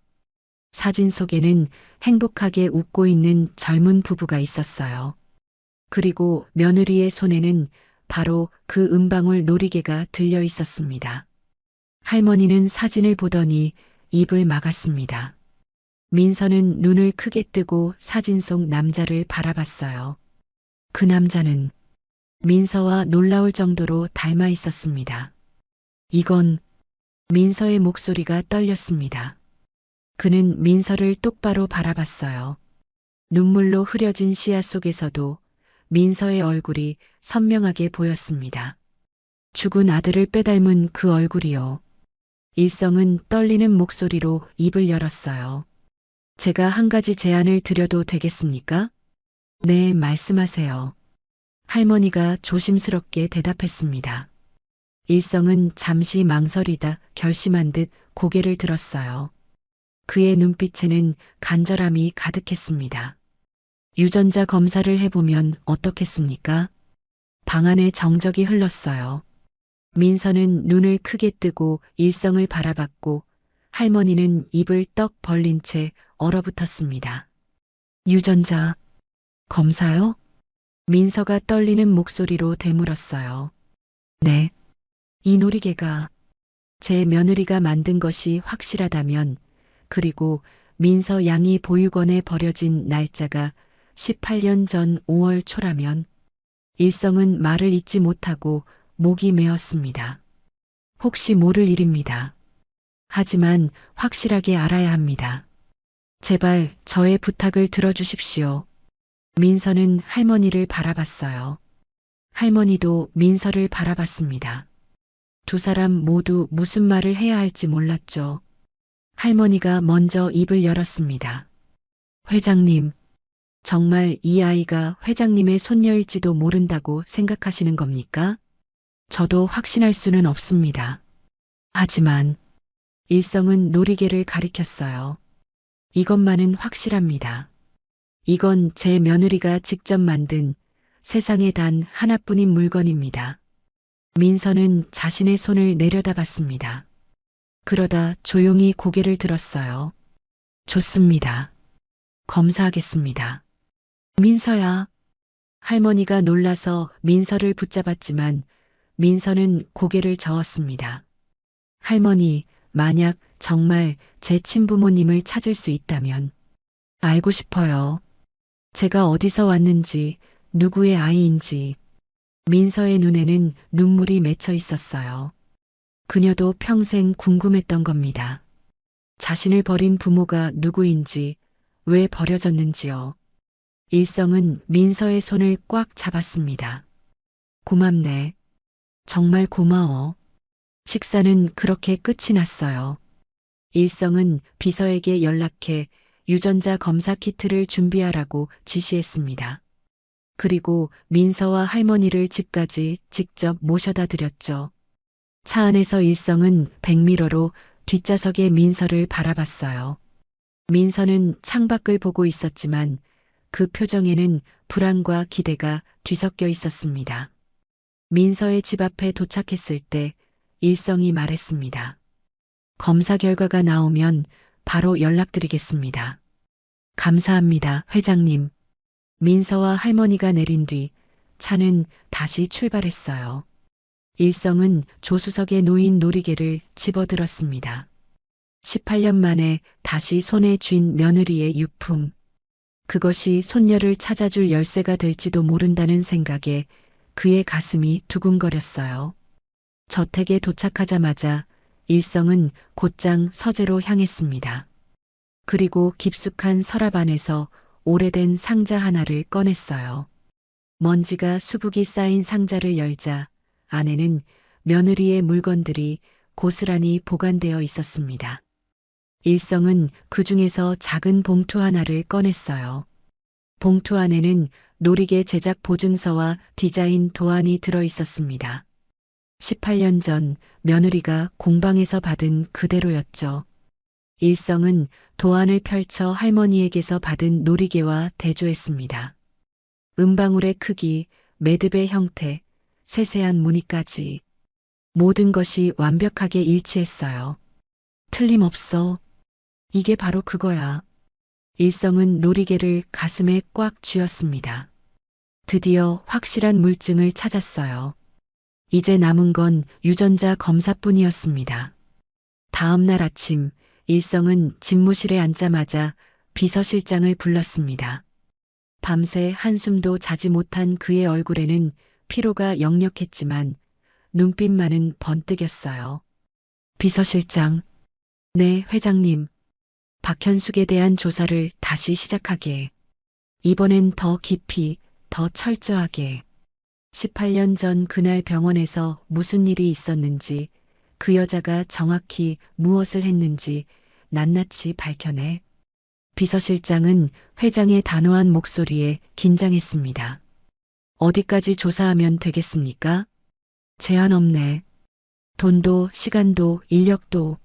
사진 속에는 행복하게 웃고 있는 젊은 부부가 있었어요. 그리고 며느리의 손에는 바로 그 은방울 놀이개가 들려 있었습니다. 할머니는 사진을 보더니 입을 막았습니다. 민서는 눈을 크게 뜨고 사진 속 남자를 바라봤어요. 그 남자는 민서와 놀라울 정도로 닮아 있었습니다. 이건 민서의 목소리가 떨렸습니다. 그는 민서를 똑바로 바라봤어요. 눈물로 흐려진 시야 속에서도 민서의 얼굴이 선명하게 보였습니다. 죽은 아들을 빼닮은 그 얼굴이요. 일성은 떨리는 목소리로 입을 열었어요. 제가 한 가지 제안을 드려도 되겠습니까? 네, 말씀하세요. 할머니가 조심스럽게 대답했습니다. 일성은 잠시 망설이다 결심한 듯 고개를 들었어요. 그의 눈빛에는 간절함이 가득했습니다. 유전자 검사를 해보면 어떻겠습니까? 방 안에 정적이 흘렀어요. 민서는 눈을 크게 뜨고 일성을 바라봤고 할머니는 입을 떡 벌린 채 얼어붙었습니다. 유전자 검사요? 민서가 떨리는 목소리로 되물었어요. 네. 이 놀이개가 제 며느리가 만든 것이 확실하다면, 그리고 민서 양이 보육원에 버려진 날짜가 18년 전 5월 초라면, 일성은 말을 잇지 못하고 목이 메었습니다. 혹시 모를 일입니다. 하지만 확실하게 알아야 합니다. 제발 저의 부탁을 들어주십시오. 민서는 할머니를 바라봤어요. 할머니도 민서를 바라봤습니다. 두 사람 모두 무슨 말을 해야 할지 몰랐죠. 할머니가 먼저 입을 열었습니다. 회장님, 정말 이 아이가 회장님의 손녀일지도 모른다고 생각하시는 겁니까? 저도 확신할 수는 없습니다. 하지만 일성은 놀이개를 가리켰어요. 이것만은 확실합니다. 이건 제 며느리가 직접 만든 세상에 단 하나뿐인 물건입니다. 민서는 자신의 손을 내려다봤습니다. 그러다 조용히 고개를 들었어요. 좋습니다. 검사하겠습니다. 민서야. 할머니가 놀라서 민서를 붙잡았지만 민서는 고개를 저었습니다. 할머니, 만약 정말 제 친부모님을 찾을 수 있다면 알고 싶어요. 제가 어디서 왔는지, 누구의 아이인지. 민서의 눈에는 눈물이 맺혀 있었어요. 그녀도 평생 궁금했던 겁니다. 자신을 버린 부모가 누구인지, 왜 버려졌는지요. 일성은 민서의 손을 꽉 잡았습니다. 고맙네. 정말 고마워. 식사는 그렇게 끝이 났어요. 일성은 비서에게 연락해 유전자 검사 키트를 준비하라고 지시했습니다. 그리고 민서와 할머니를 집까지 직접 모셔다 드렸죠. 차 안에서 일성은 백미러로 뒷좌석의 민서를 바라봤어요. 민서는 창밖을 보고 있었지만 그 표정에는 불안과 기대가 뒤섞여 있었습니다. 민서의 집 앞에 도착했을 때 일성이 말했습니다. 검사 결과가 나오면 바로 연락드리겠습니다. 감사합니다, 회장님. 민서와 할머니가 내린 뒤 차는 다시 출발했어요. 일성은 조수석에 놓인 놀이개를 집어들었습니다. 18년 만에 다시 손에 쥔 며느리의 유품. 그것이 손녀를 찾아줄 열쇠가 될지도 모른다는 생각에 그의 가슴이 두근거렸어요. 저택에 도착하자마자 일성은 곧장 서재로 향했습니다. 그리고 깊숙한 서랍 안에서 오래된 상자 하나를 꺼냈어요. 먼지가 수북이 쌓인 상자를 열자 안에는 며느리의 물건들이 고스란히 보관되어 있었습니다. 일성은 그 중에서 작은 봉투 하나를 꺼냈어요. 봉투 안에는 놀이개 제작 보증서와 디자인 도안이 들어 있었습니다. 18년 전 며느리가 공방에서 받은 그대로였죠. 일성은 도안을 펼쳐 할머니에게서 받은 놀이개와 대조했습니다. 은방울의 크기, 매듭의 형태, 세세한 무늬까지 모든 것이 완벽하게 일치했어요. 틀림없어. 이게 바로 그거야. 일성은 놀이개를 가슴에 꽉 쥐었습니다. 드디어 확실한 물증을 찾았어요. 이제 남은 건 유전자 검사뿐이었습니다. 다음 날 아침, 일성은 집무실에 앉자마자 비서실장을 불렀습니다. 밤새 한숨도 자지 못한 그의 얼굴에는 피로가 역력했지만 눈빛만은 번뜩였어요. 비서실장. 네, 회장님. 박현숙에 대한 조사를 다시 시작하게. 이번엔 더 깊이, 더 철저하게. 18년 전 그날 병원에서 무슨 일이 있었는지, 그 여자가 정확히 무엇을 했는지 낱낱이 밝혀내. 비서실장은 회장의 단호한 목소리에 긴장했습니다. 어디까지 조사하면 되겠습니까? 제한 없네. 돈도 시간도 인력도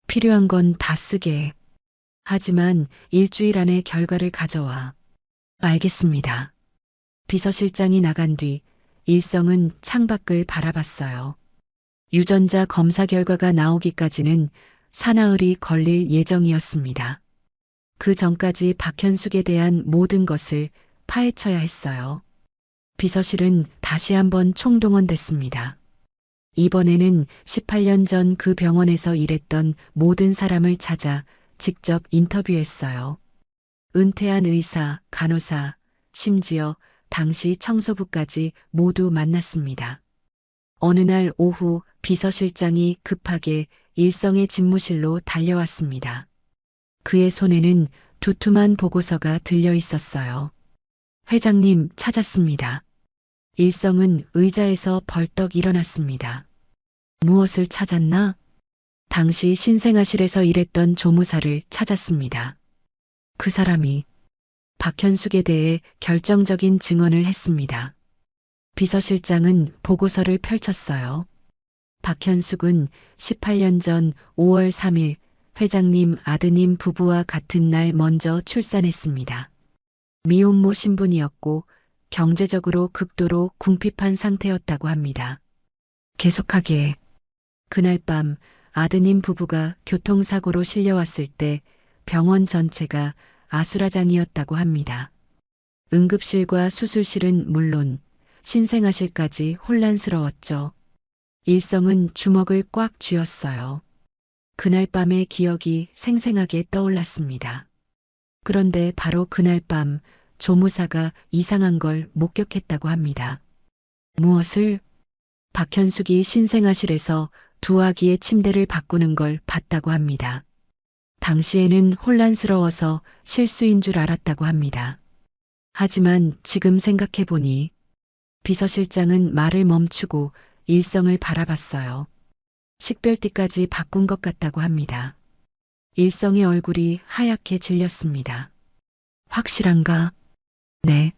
필요한 건 다 쓰게. 하지만 일주일 안에 결과를 가져와. 알겠습니다. 비서실장이 나간 뒤 일성은 창밖을 바라봤어요. 유전자 검사 결과가 나오기까지는 사나흘이 걸릴 예정이었습니다. 그 전까지 박현숙에 대한 모든 것을 파헤쳐야 했어요. 비서실은 다시 한번 총동원됐습니다. 이번에는 18년 전 그 병원에서 일했던 모든 사람을 찾아 직접 인터뷰했어요. 은퇴한 의사, 간호사, 심지어 당시 청소부까지 모두 만났습니다. 어느 날 오후 비서실장이 급하게 일성의 집무실로 달려왔습니다. 그의 손에는 두툼한 보고서가 들려 있었어요. 회장님 찾았습니다. 일성은 의자에서 벌떡 일어났습니다. 무엇을 찾았나? 당시 신생아실에서 일했던 조무사를 찾았습니다. 그 사람이 박현숙에 대해 결정적인 증언을 했습니다. 비서실장은 보고서를 펼쳤어요. 박현숙은 18년 전 5월 3일 회장님 아드님 부부와 같은 날 먼저 출산했습니다. 미혼모 신분이었고 경제적으로 극도로 궁핍한 상태였다고 합니다. 계속하게 그날 밤 아드님 부부가 교통사고로 실려왔을 때 병원 전체가 아수라장이었다고 합니다. 응급실과 수술실은 물론 신생아실까지 혼란스러웠죠. 일성은 주먹을 꽉 쥐었어요. 그날 밤의 기억이 생생하게 떠올랐습니다. 그런데 바로 그날 밤 조무사가 이상한 걸 목격했다고 합니다. 무엇을? 박현숙이 신생아실에서 두 아기의 침대를 바꾸는 걸 봤다고 합니다. 당시에는 혼란스러워서 실수인 줄 알았다고 합니다. 하지만 지금 생각해보니 비서실장은 말을 멈추고 일성을 바라봤어요. 식별띠까지 바꾼 것 같다고 합니다. 일성의 얼굴이 하얗게 질렸습니다. 확실한가? 네.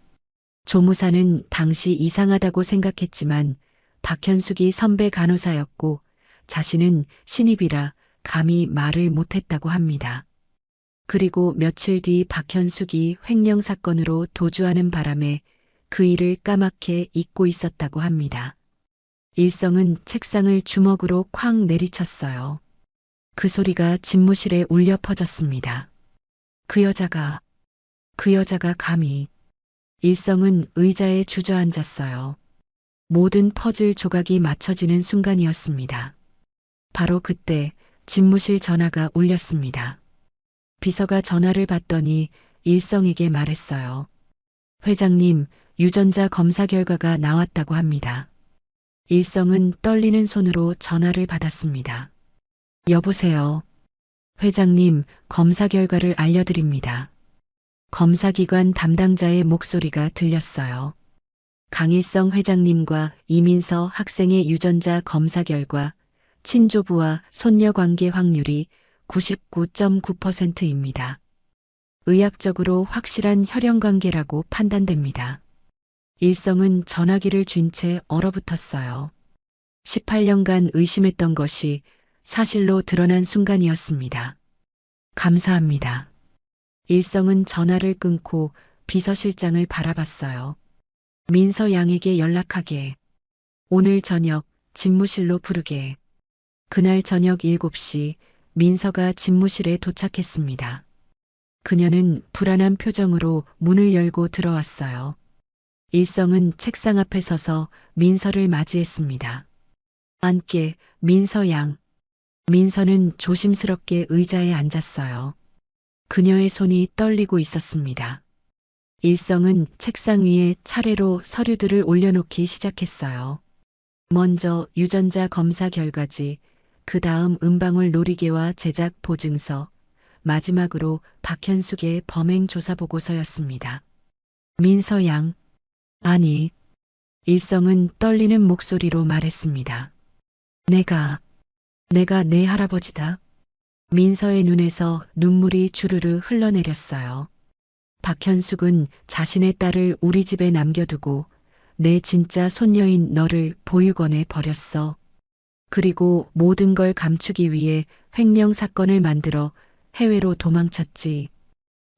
조무사는 당시 이상하다고 생각했지만 박현숙이 선배 간호사였고 자신은 신입이라 감히 말을 못했다고 합니다. 그리고 며칠 뒤 박현숙이 횡령 사건으로 도주하는 바람에 그 일을 까맣게 잊고 있었다고 합니다. 일성은 책상을 주먹으로 쾅 내리쳤어요. 그 소리가 집무실에 울려 퍼졌습니다. 그 여자가 감히. 일성은 의자에 주저앉았어요. 모든 퍼즐 조각이 맞춰지는 순간이었습니다. 바로 그때 집무실 전화가 울렸습니다. 비서가 전화를 받더니 일성에게 말했어요. 회장님, 유전자 검사 결과가 나왔다고 합니다. 일성은 떨리는 손으로 전화를 받았습니다. 여보세요. 회장님, 검사 결과를 알려드립니다. 검사기관 담당자의 목소리가 들렸어요. 강일성 회장님과 이민서 학생의 유전자 검사 결과 친조부와 손녀 관계 확률이 99.9%입니다. 의학적으로 확실한 혈연 관계라고 판단됩니다. 일성은 전화기를 쥔 채 얼어붙었어요. 18년간 의심했던 것이 사실로 드러난 순간이었습니다. 감사합니다. 일성은 전화를 끊고 비서실장을 바라봤어요. 민서 양에게 연락하게. 오늘 저녁 집무실로 부르게. 그날 저녁 7시 민서가 집무실에 도착했습니다. 그녀는 불안한 표정으로 문을 열고 들어왔어요. 일성은 책상 앞에 서서 민서를 맞이했습니다. 앉게, 민서 양. 민서는 조심스럽게 의자에 앉았어요. 그녀의 손이 떨리고 있었습니다. 일성은 책상 위에 차례로 서류들을 올려놓기 시작했어요. 먼저 유전자 검사 결과지, 그 다음 은방울 놀이개와 제작 보증서, 마지막으로 박현숙의 범행 조사 보고서였습니다. 민서 양, 아니, 일성은 떨리는 목소리로 말했습니다. 내가 내 할아버지다. 민서의 눈에서 눈물이 주르르 흘러내렸어요. 박현숙은 자신의 딸을 우리 집에 남겨두고 내 진짜 손녀인 너를 보육원에 버렸어. 그리고 모든 걸 감추기 위해 횡령 사건을 만들어 해외로 도망쳤지.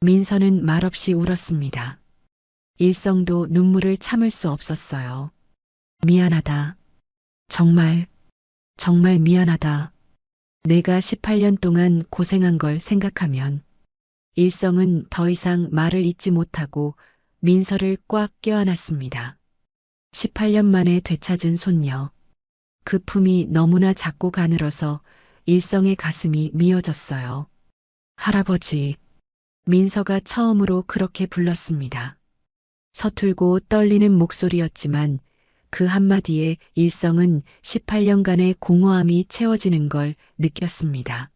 민서는 말없이 울었습니다. 일성도 눈물을 참을 수 없었어요. 미안하다. 정말, 정말 미안하다. 내가 18년 동안 고생한 걸 생각하면 일성은 더 이상 말을 잇지 못하고 민서를 꽉 껴안았습니다. 18년 만에 되찾은 손녀. 그 품이 너무나 작고 가늘어서 일성의 가슴이 미어졌어요. 할아버지. 민서가 처음으로 그렇게 불렀습니다. 서툴고 떨리는 목소리였지만 그 한마디에 일성은 18년간의 공허함이 채워지는 걸 느꼈습니다.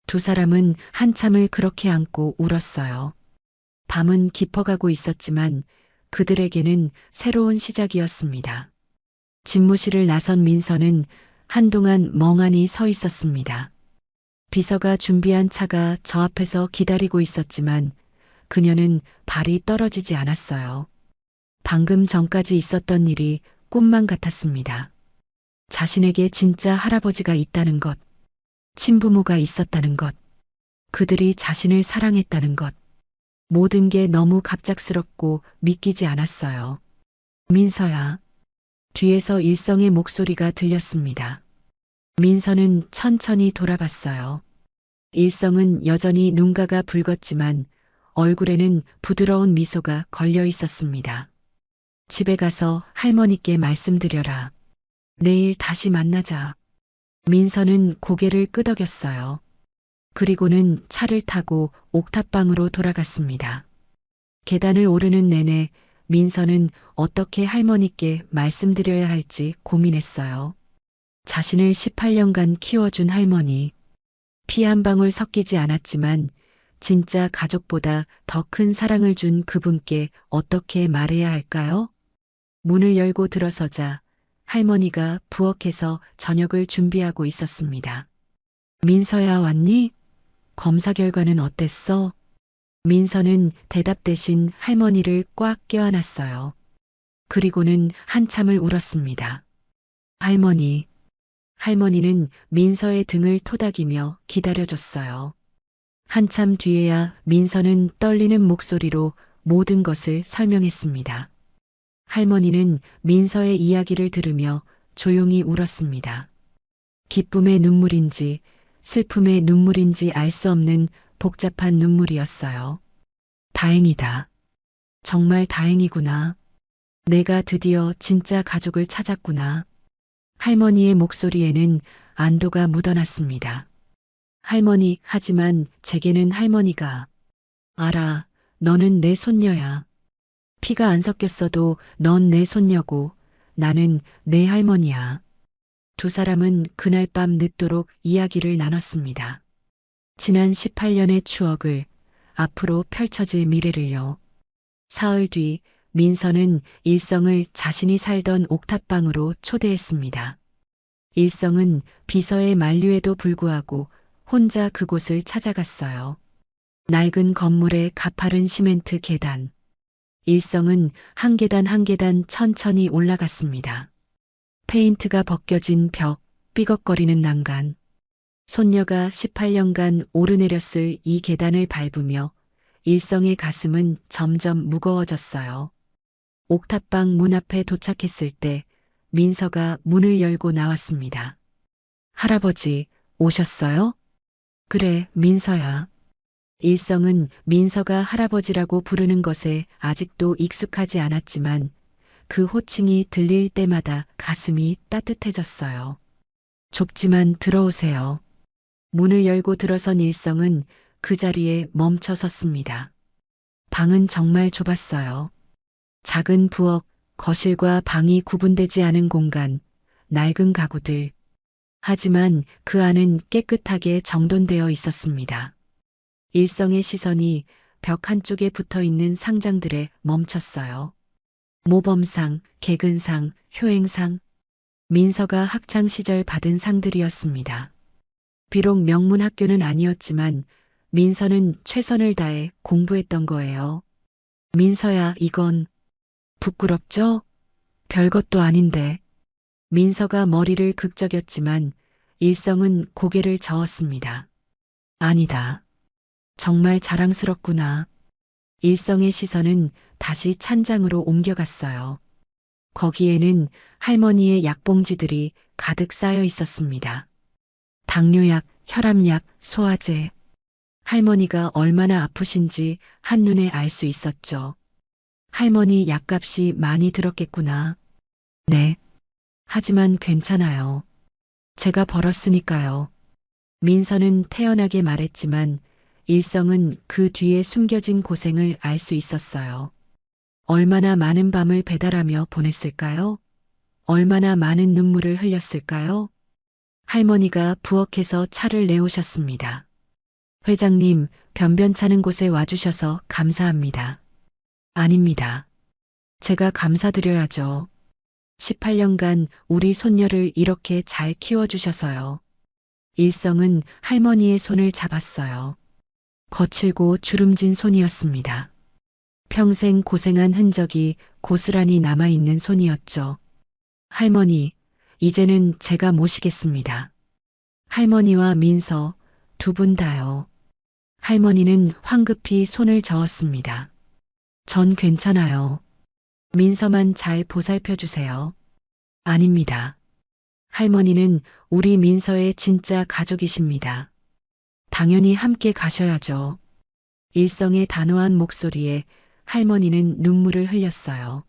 두 사람은 한참을 그렇게 안고 울었어요. 밤은 깊어가고 있었지만 그들에게는 새로운 시작이었습니다. 집무실을 나선 민서는 한동안 멍하니 서 있었습니다. 비서가 준비한 차가 저 앞에서 기다리고 있었지만 그녀는 발이 떨어지지 않았어요. 방금 전까지 있었던 일이 꿈만 같았습니다. 자신에게 진짜 할아버지가 있다는 것, 친부모가 있었다는 것, 그들이 자신을 사랑했다는 것, 모든 게 너무 갑작스럽고 믿기지 않았어요. 민서야. 뒤에서 일성의 목소리가 들렸습니다. 민서는 천천히 돌아봤어요. 일성은 여전히 눈가가 붉었지만 얼굴에는 부드러운 미소가 걸려 있었습니다. 집에 가서 할머니께 말씀드려라. 내일 다시 만나자. 민서는 고개를 끄덕였어요. 그리고는 차를 타고 옥탑방으로 돌아갔습니다. 계단을 오르는 내내 민서는 어떻게 할머니께 말씀드려야 할지 고민했어요. 자신을 18년간 키워준 할머니. 피 한 방울 섞이지 않았지만 진짜 가족보다 더 큰 사랑을 준 그분께 어떻게 말해야 할까요? 문을 열고 들어서자 할머니가 부엌에서 저녁을 준비하고 있었습니다. 민서야 왔니? 검사 결과는 어땠어? 민서는 대답 대신 할머니를 꽉 껴안았어요. 그리고는 한참을 울었습니다. 할머니는 민서의 등을 토닥이며 기다려줬어요. 한참 뒤에야 민서는 떨리는 목소리로 모든 것을 설명했습니다. 할머니는 민서의 이야기를 들으며 조용히 울었습니다. 기쁨의 눈물인지 슬픔의 눈물인지 알 수 없는 복잡한 눈물이었어요. 다행이다. 정말 다행이구나. 내가 드디어 진짜 가족을 찾았구나. 할머니의 목소리에는 안도가 묻어났습니다. 할머니, 하지만 제게는 할머니가. 알아, 너는 내 손녀야. 피가 안 섞였어도 넌 내 손녀고 나는 내 할머니야. 두 사람은 그날 밤 늦도록 이야기를 나눴습니다. 지난 18년의 추억을, 앞으로 펼쳐질 미래를요. 사흘 뒤 민서는 일성을 자신이 살던 옥탑방으로 초대했습니다. 일성은 비서의 만류에도 불구하고 혼자 그곳을 찾아갔어요. 낡은 건물의 가파른 시멘트 계단. 일성은 한 계단 한 계단 천천히 올라갔습니다. 페인트가 벗겨진 벽, 삐걱거리는 난간. 손녀가 18년간 오르내렸을 이 계단을 밟으며 일성의 가슴은 점점 무거워졌어요. 옥탑방 문 앞에 도착했을 때 민서가 문을 열고 나왔습니다. 할아버지, 오셨어요? 그래, 민서야. 일성은 민서가 할아버지라고 부르는 것에 아직도 익숙하지 않았지만 그 호칭이 들릴 때마다 가슴이 따뜻해졌어요. 좁지만 들어오세요. 문을 열고 들어선 일성은 그 자리에 멈춰 섰습니다. 방은 정말 좁았어요. 작은 부엌, 거실과 방이 구분되지 않은 공간, 낡은 가구들. 하지만 그 안은 깨끗하게 정돈되어 있었습니다. 일성의 시선이 벽 한쪽에 붙어 있는 상장들에 멈췄어요. 모범상, 개근상, 효행상. 민서가 학창 시절 받은 상들이었습니다. 비록 명문 학교는 아니었지만 민서는 최선을 다해 공부했던 거예요. 민서야, 이건 부끄럽죠? 별것도 아닌데. 민서가 머리를 극적였지만 일성은 고개를 저었습니다. 아니다. 정말 자랑스럽구나. 일성의 시선은 다시 찬장으로 옮겨갔어요. 거기에는 할머니의 약봉지들이 가득 쌓여 있었습니다. 당뇨약, 혈압약, 소화제. 할머니가 얼마나 아프신지 한눈에 알 수 있었죠. 할머니 약값이 많이 들었겠구나. 네. 하지만 괜찮아요. 제가 벌었으니까요. 민서는 태연하게 말했지만 일성은 그 뒤에 숨겨진 고생을 알 수 있었어요. 얼마나 많은 밤을 배달하며 보냈을까요? 얼마나 많은 눈물을 흘렸을까요? 할머니가 부엌에서 차를 내오셨습니다. 회장님, 변변찮은 곳에 와주셔서 감사합니다. 아닙니다. 제가 감사드려야죠. 18년간 우리 손녀를 이렇게 잘 키워주셔서요. 일성은 할머니의 손을 잡았어요. 거칠고 주름진 손이었습니다. 평생 고생한 흔적이 고스란히 남아있는 손이었죠. 할머니, 이제는 제가 모시겠습니다. 할머니와 민서, 두 분 다요. 할머니는 황급히 손을 저었습니다. 전 괜찮아요. 민서만 잘 보살펴 주세요. 아닙니다. 할머니는 우리 민서의 진짜 가족이십니다. 당연히 함께 가셔야죠. 일성의 단호한 목소리에 할머니는 눈물을 흘렸어요.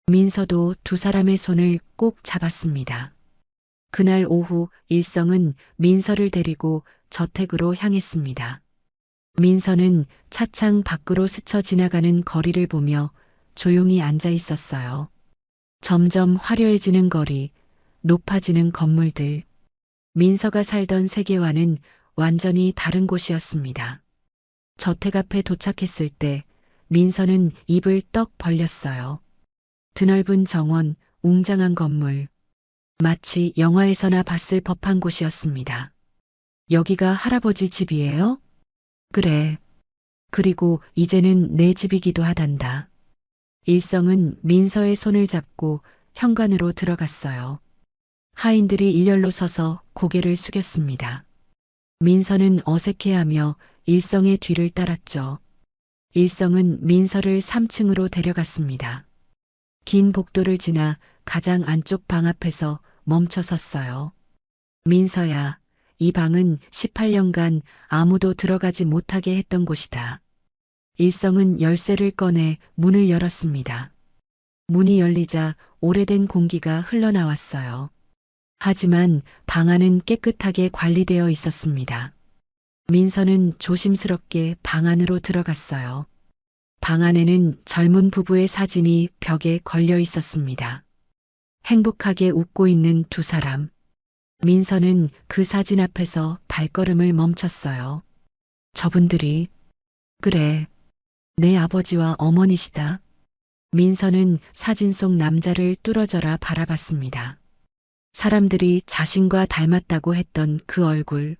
민서도 두 사람의 손을 꼭 잡았습니다. 그날 오후 일성은 민서를 데리고 저택으로 향했습니다. 민서는 차창 밖으로 스쳐 지나가는 거리를 보며 조용히 앉아 있었어요. 점점 화려해지는 거리, 높아지는 건물들. 민서가 살던 세계와는 완전히 다른 곳이었습니다. 저택 앞에 도착했을 때 민서는 입을 떡 벌렸어요. 드넓은 정원, 웅장한 건물. 마치 영화에서나 봤을 법한 곳이었습니다. 여기가 할아버지 집이에요? 그래. 그리고 이제는 내 집이기도 하단다. 일성은 민서의 손을 잡고 현관으로 들어갔어요. 하인들이 일렬로 서서 고개를 숙였습니다. 민서는 어색해하며 일성의 뒤를 따랐죠. 일성은 민서를 3층으로 데려갔습니다. 긴 복도를 지나 가장 안쪽 방 앞에서 멈춰 섰어요. 민서야, 이 방은 18년간 아무도 들어가지 못하게 했던 곳이다. 일성은 열쇠를 꺼내 문을 열었습니다. 문이 열리자 오래된 공기가 흘러나왔어요. 하지만 방 안은 깨끗하게 관리되어 있었습니다. 민서는 조심스럽게 방 안으로 들어갔어요. 방 안에는 젊은 부부의 사진이 벽에 걸려 있었습니다. 행복하게 웃고 있는 두 사람. 민서는 그 사진 앞에서 발걸음을 멈췄어요. 저분들이, 그래, 내 아버지와 어머니시다. 민서는 사진 속 남자를 뚫어져라 바라봤습니다. 사람들이 자신과 닮았다고 했던 그 얼굴.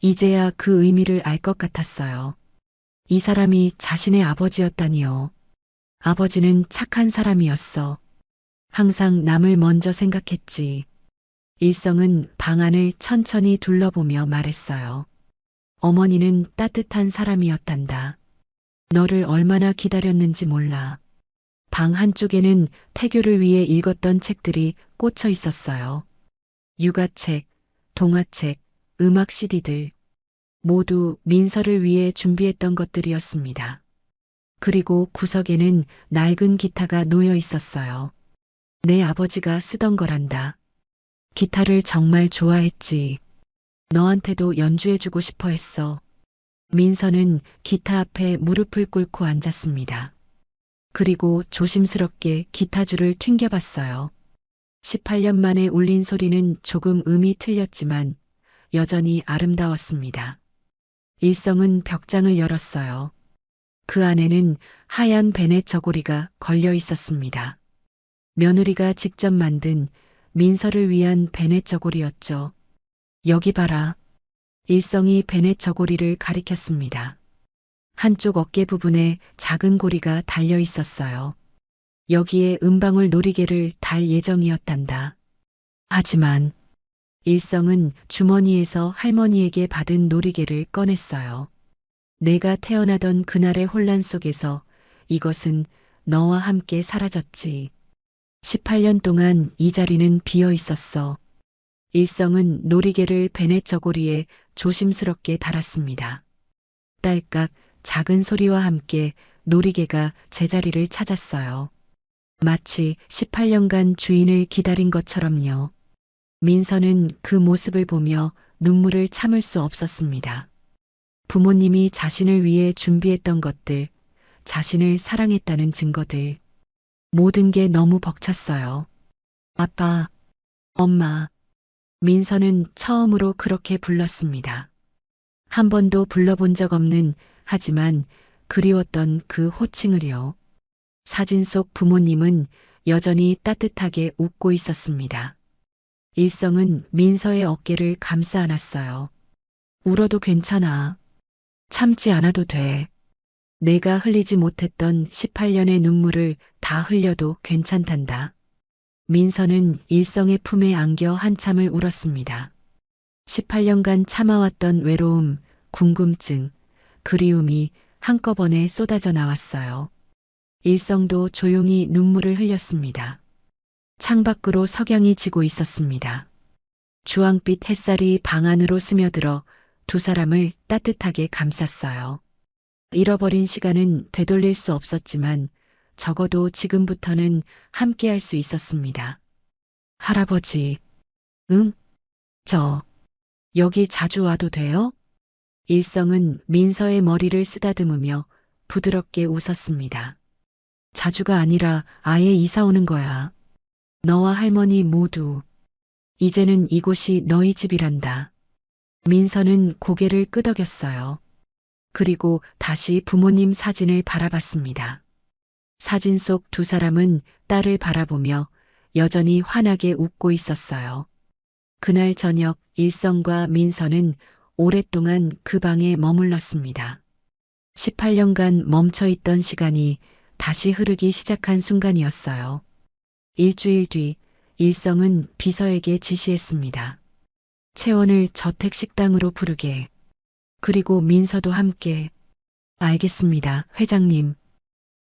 이제야 그 의미를 알 것 같았어요. 이 사람이 자신의 아버지였다니요. 아버지는 착한 사람이었어. 항상 남을 먼저 생각했지. 일성은 방 안을 천천히 둘러보며 말했어요. 어머니는 따뜻한 사람이었단다. 너를 얼마나 기다렸는지 몰라. 방 한쪽에는 태교를 위해 읽었던 책들이 꽂혀 있었어요. 육아책, 동화책, 음악 CD들. 모두 민서를 위해 준비했던 것들이었습니다. 그리고 구석에는 낡은 기타가 놓여 있었어요. 내 아버지가 쓰던 거란다. 기타를 정말 좋아했지. 너한테도 연주해주고 싶어 했어. 민서는 기타 앞에 무릎을 꿇고 앉았습니다. 그리고 조심스럽게 기타줄을 튕겨봤어요. 18년 만에 울린 소리는 조금 음이 틀렸지만 여전히 아름다웠습니다. 일성은 벽장을 열었어요. 그 안에는 하얀 베넷 저고리가 걸려 있었습니다. 며느리가 직접 만든 민서를 위한 베넷 저고리였죠. 여기 봐라. 일성이 베넷 저고리를 가리켰습니다. 한쪽 어깨 부분에 작은 고리가 달려 있었어요. 여기에 은방울 놀이개를 달 예정이었단다. 하지만 일성은 주머니에서 할머니에게 받은 놀이개를 꺼냈어요. 내가 태어나던 그날의 혼란 속에서 이것은 너와 함께 사라졌지. 18년 동안 이 자리는 비어 있었어. 일성은 놀이개를 베넷 저고리에 조심스럽게 달았습니다. 딸깍 작은 소리와 함께 놀이개가 제자리를 찾았어요. 마치 18년간 주인을 기다린 것처럼요. 민서는 그 모습을 보며 눈물을 참을 수 없었습니다. 부모님이 자신을 위해 준비했던 것들, 자신을 사랑했다는 증거들, 모든 게 너무 벅찼어요. 아빠, 엄마. 민서는 처음으로 그렇게 불렀습니다. 한 번도 불러본 적 없는 하지만 그리웠던 그 호칭을요. 사진 속 부모님은 여전히 따뜻하게 웃고 있었습니다. 일성은 민서의 어깨를 감싸 안았어요. 울어도 괜찮아. 참지 않아도 돼. 내가 흘리지 못했던 18년의 눈물을 다 흘려도 괜찮단다. 민서는 일성의 품에 안겨 한참을 울었습니다. 18년간 참아왔던 외로움, 궁금증, 그리움이 한꺼번에 쏟아져 나왔어요. 일성도 조용히 눈물을 흘렸습니다. 창밖으로 석양이 지고 있었습니다. 주황빛 햇살이 방 안으로 스며들어 두 사람을 따뜻하게 감쌌어요. 잃어버린 시간은 되돌릴 수 없었지만 적어도 지금부터는 함께할 수 있었습니다. 할아버지, 응? 저, 여기 자주 와도 돼요? 일성은 민서의 머리를 쓰다듬으며 부드럽게 웃었습니다. 자주가 아니라 아예 이사 오는 거야. 너와 할머니 모두. 이제는 이곳이 너희 집이란다. 민서는 고개를 끄덕였어요. 그리고 다시 부모님 사진을 바라봤습니다. 사진 속 두 사람은 딸을 바라보며 여전히 환하게 웃고 있었어요. 그날 저녁 일성과 민서는 오랫동안 그 방에 머물렀습니다. 18년간 멈춰있던 시간이 다시 흐르기 시작한 순간이었어요. 일주일 뒤 일성은 비서에게 지시했습니다. 채원을 저택식당으로 부르게. 그리고 민서도 함께. 알겠습니다, 회장님.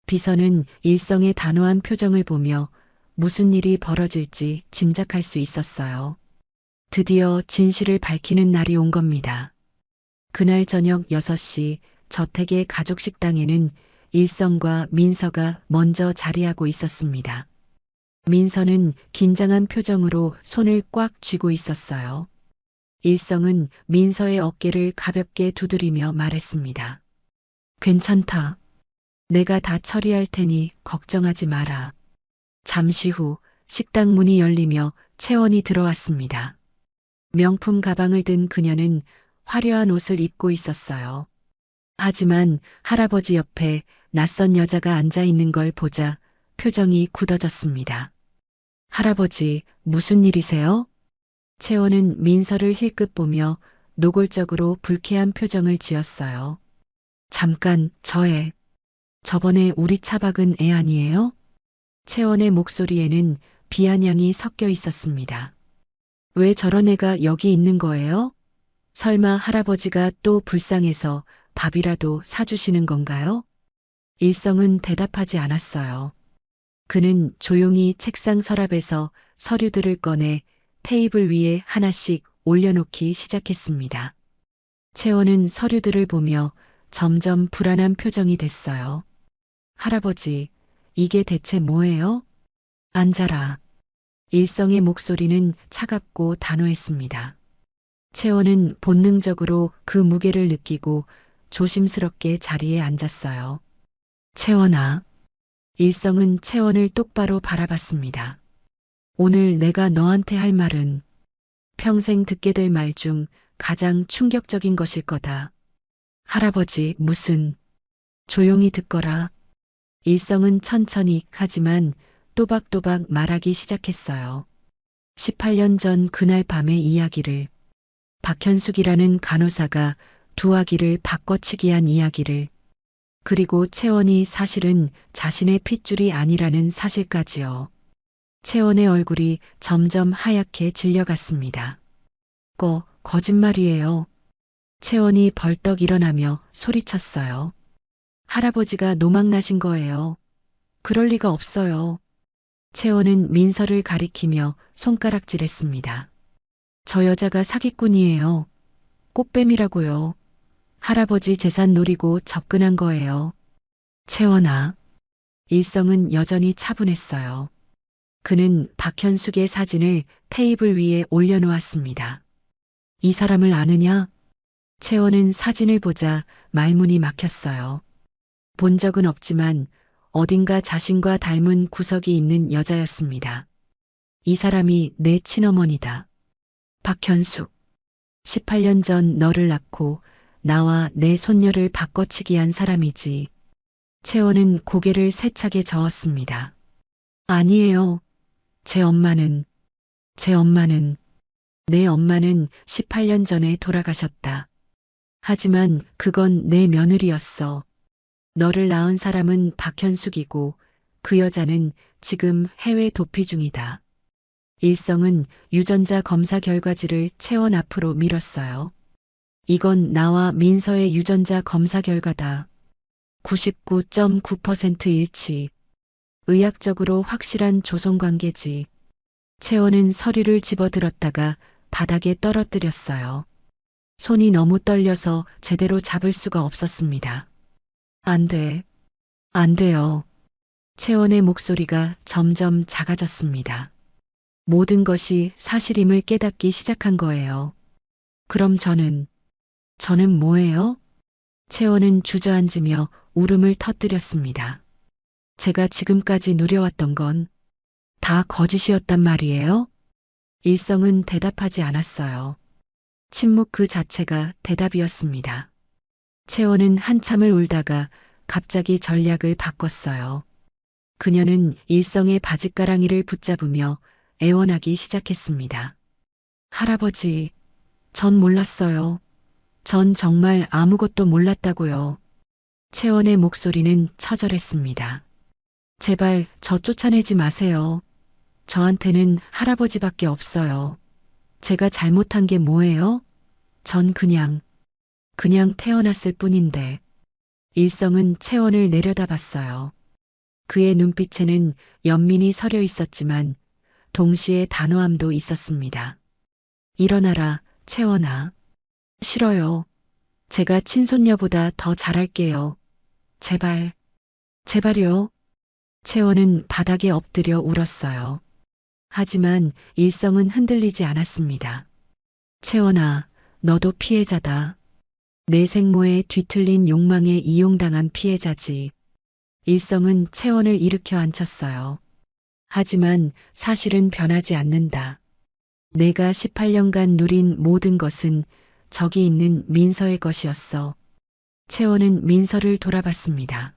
비서는 일성의 단호한 표정을 보며 무슨 일이 벌어질지 짐작할 수 있었어요. 드디어 진실을 밝히는 날이 온 겁니다. 그날 저녁 6시 저택의 가족 식당에는 일성과 민서가 먼저 자리하고 있었습니다. 민서는 긴장한 표정으로 손을 꽉 쥐고 있었어요. 일성은 민서의 어깨를 가볍게 두드리며 말했습니다. 괜찮다. 내가 다 처리할 테니 걱정하지 마라. 잠시 후 식당 문이 열리며 채원이 들어왔습니다. 명품 가방을 든 그녀는 화려한 옷을 입고 있었어요. 하지만 할아버지 옆에 낯선 여자가 앉아 있는 걸 보자 표정이 굳어졌습니다. 할아버지, 무슨 일이세요? 채원은 민서를 힐끗 보며 노골적으로 불쾌한 표정을 지었어요. 잠깐, 저번에 우리 차 박은 애 아니에요? 채원의 목소리에는 비아냥이 섞여 있었습니다. 왜 저런 애가 여기 있는 거예요? 설마 할아버지가 또 불쌍해서 밥이라도 사주시는 건가요? 일성은 대답하지 않았어요. 그는 조용히 책상 서랍에서 서류들을 꺼내 테이블 위에 하나씩 올려놓기 시작했습니다. 채원은 서류들을 보며 점점 불안한 표정이 됐어요. 할아버지, 이게 대체 뭐예요? 앉아라. 일성의 목소리는 차갑고 단호했습니다. 채원은 본능적으로 그 무게를 느끼고 조심스럽게 자리에 앉았어요. 채원아. 일성은 채원을 똑바로 바라봤습니다. 오늘 내가 너한테 할 말은 평생 듣게 될 말 중 가장 충격적인 것일 거다. 할아버지, 무슨. 조용히 듣거라. 일성은 천천히 하지만 또박또박 말하기 시작했어요. 18년 전 그날 밤의 이야기를, 박현숙이라는 간호사가 두 아기를 바꿔치기 한 이야기를, 그리고 채원이 사실은 자신의 핏줄이 아니라는 사실까지요. 채원의 얼굴이 점점 하얗게 질려갔습니다. 거짓말이에요. 채원이 벌떡 일어나며 소리쳤어요. 할아버지가 노망나신 거예요. 그럴 리가 없어요. 채원은 민서를 가리키며 손가락질했습니다. 저 여자가 사기꾼이에요. 꽃뱀이라고요. 할아버지 재산 노리고 접근한 거예요. 채원아. 일성은 여전히 차분했어요. 그는 박현숙의 사진을 테이블 위에 올려놓았습니다. 이 사람을 아느냐? 채원은 사진을 보자 말문이 막혔어요. 본 적은 없지만 어딘가 자신과 닮은 구석이 있는 여자였습니다. 이 사람이 내 친어머니다. 박현숙. 18년 전 너를 낳고 나와 내 손녀를 바꿔치기 한 사람이지. 채원은 고개를 세차게 저었습니다. 아니에요. 제 엄마는 내 엄마는 18년 전에 돌아가셨다. 하지만 그건 내 며느리였어. 너를 낳은 사람은 박현숙이고 그 여자는 지금 해외 도피 중이다. 일성은 유전자 검사 결과지를 채원 앞으로 밀었어요. 이건 나와 민서의 유전자 검사 결과다. 99.9% 일치. 의학적으로 확실한 조성관계지. 채원은 서류를 집어들었다가 바닥에 떨어뜨렸어요. 손이 너무 떨려서 제대로 잡을 수가 없었습니다. 안 돼요. 채원의 목소리가 점점 작아졌습니다. 모든 것이 사실임을 깨닫기 시작한 거예요. 그럼 저는 뭐예요? 채원은 주저앉으며 울음을 터뜨렸습니다. 제가 지금까지 누려왔던 건 다 거짓이었단 말이에요? 일성은 대답하지 않았어요. 침묵 그 자체가 대답이었습니다. 채원은 한참을 울다가 갑자기 전략을 바꿨어요. 그녀는 일성의 바짓가랑이를 붙잡으며 애원하기 시작했습니다. 할아버지, 전 몰랐어요. 전 정말 아무것도 몰랐다고요. 채원의 목소리는 처절했습니다. 제발 저 쫓아내지 마세요. 저한테는 할아버지밖에 없어요. 제가 잘못한 게 뭐예요? 전 그냥 태어났을 뿐인데. 일성은 채원을 내려다봤어요. 그의 눈빛에는 연민이 서려 있었지만 동시에 단호함도 있었습니다. 일어나라, 채원아. 싫어요. 제가 친손녀보다 더 잘할게요. 제발요. 채원은 바닥에 엎드려 울었어요. 하지만 일성은 흔들리지 않았습니다. 채원아, 너도 피해자다. 내 생모의 뒤틀린 욕망에 이용당한 피해자지. 일성은 채원을 일으켜 앉혔어요. 하지만 사실은 변하지 않는다. 내가 18년간 누린 모든 것은 저기 있는 민서의 것이었어. 채원은 민서를 돌아봤습니다.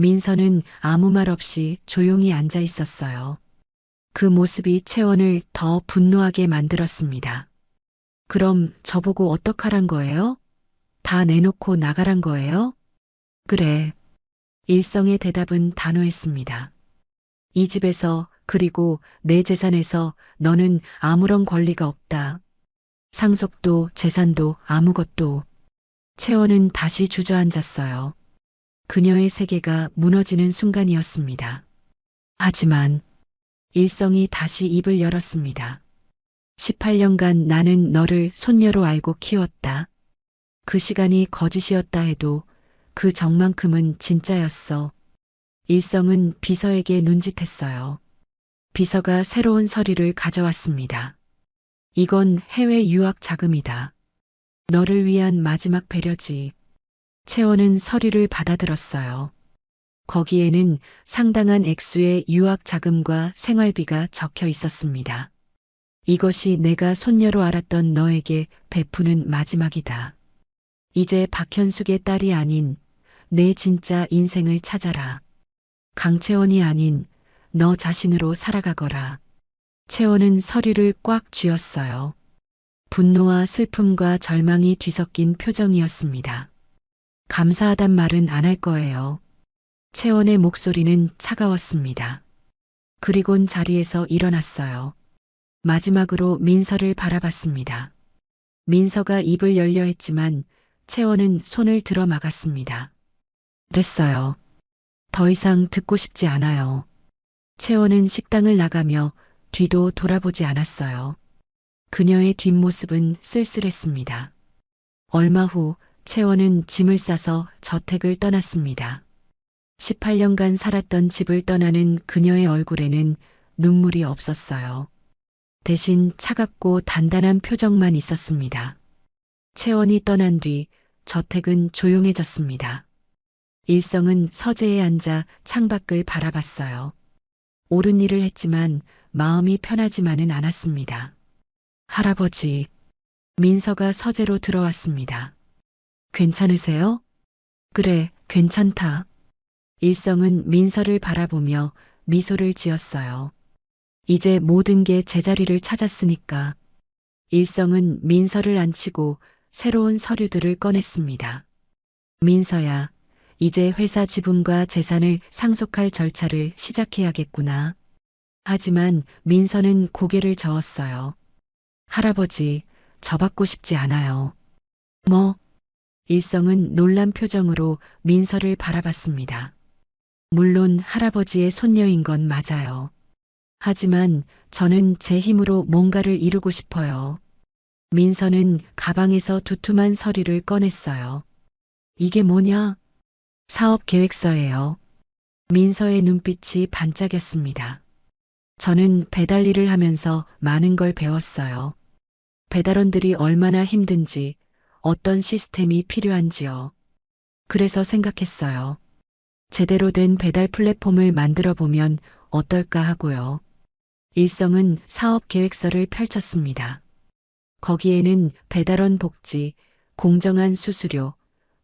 민서는 아무 말 없이 조용히 앉아 있었어요. 그 모습이 채원을 더 분노하게 만들었습니다. 그럼 저보고 어떡하란 거예요? 다 내놓고 나가란 거예요? 그래. 일성의 대답은 단호했습니다. 이 집에서 그리고 내 재산에서 너는 아무런 권리가 없다. 상속도 재산도 아무것도. 채원은 다시 주저앉았어요. 그녀의 세계가 무너지는 순간이었습니다. 하지만 일성이 다시 입을 열었습니다. 18년간 나는 너를 손녀로 알고 키웠다. 그 시간이 거짓이었다 해도 그 정만큼은 진짜였어. 일성은 비서에게 눈짓했어요. 비서가 새로운 서류를 가져왔습니다. 이건 해외 유학 자금이다. 너를 위한 마지막 배려지. 채원은 서류를 받아들었어요. 거기에는 상당한 액수의 유학 자금과 생활비가 적혀 있었습니다. 이것이 내가 손녀로 알았던 너에게 베푸는 마지막이다. 이제 박현숙의 딸이 아닌 내 진짜 인생을 찾아라. 강채원이 아닌 너 자신으로 살아가거라. 채원은 서류를 꽉 쥐었어요. 분노와 슬픔과 절망이 뒤섞인 표정이었습니다. 감사하단 말은 안 할 거예요. 채원의 목소리는 차가웠습니다. 그리곤 자리에서 일어났어요. 마지막으로 민서를 바라봤습니다. 민서가 입을 열려 했지만 채원은 손을 들어 막았습니다. 됐어요. 더 이상 듣고 싶지 않아요. 채원은 식당을 나가며 뒤도 돌아보지 않았어요. 그녀의 뒷모습은 쓸쓸했습니다. 얼마 후 채원은 짐을 싸서 저택을 떠났습니다. 18년간 살았던 집을 떠나는 그녀의 얼굴에는 눈물이 없었어요. 대신 차갑고 단단한 표정만 있었습니다. 채원이 떠난 뒤 저택은 조용해졌습니다. 일성은 서재에 앉아 창밖을 바라봤어요. 옳은 일을 했지만 마음이 편하지만은 않았습니다. 할아버지, 민서가 서재로 들어왔습니다. 괜찮으세요? 그래, 괜찮다. 일성은 민서를 바라보며 미소를 지었어요. 이제 모든 게 제자리를 찾았으니까. 일성은 민서를 앉히고 새로운 서류들을 꺼냈습니다. 민서야, 이제 회사 지분과 재산을 상속할 절차를 시작해야겠구나. 하지만 민서는 고개를 저었어요. 할아버지, 저 받고 싶지 않아요. 뭐? 일성은 놀란 표정으로 민서를 바라봤습니다. 물론 할아버지의 손녀인 건 맞아요. 하지만 저는 제 힘으로 뭔가를 이루고 싶어요. 민서는 가방에서 두툼한 서류를 꺼냈어요. 이게 뭐냐? 사업 계획서예요. 민서의 눈빛이 반짝였습니다. 저는 배달 일을 하면서 많은 걸 배웠어요. 배달원들이 얼마나 힘든지, 어떤 시스템이 필요한지요. 그래서 생각했어요. 제대로 된 배달 플랫폼을 만들어 보면 어떨까 하고요. 일성은 사업 계획서를 펼쳤습니다. 거기에는 배달원 복지, 공정한 수수료,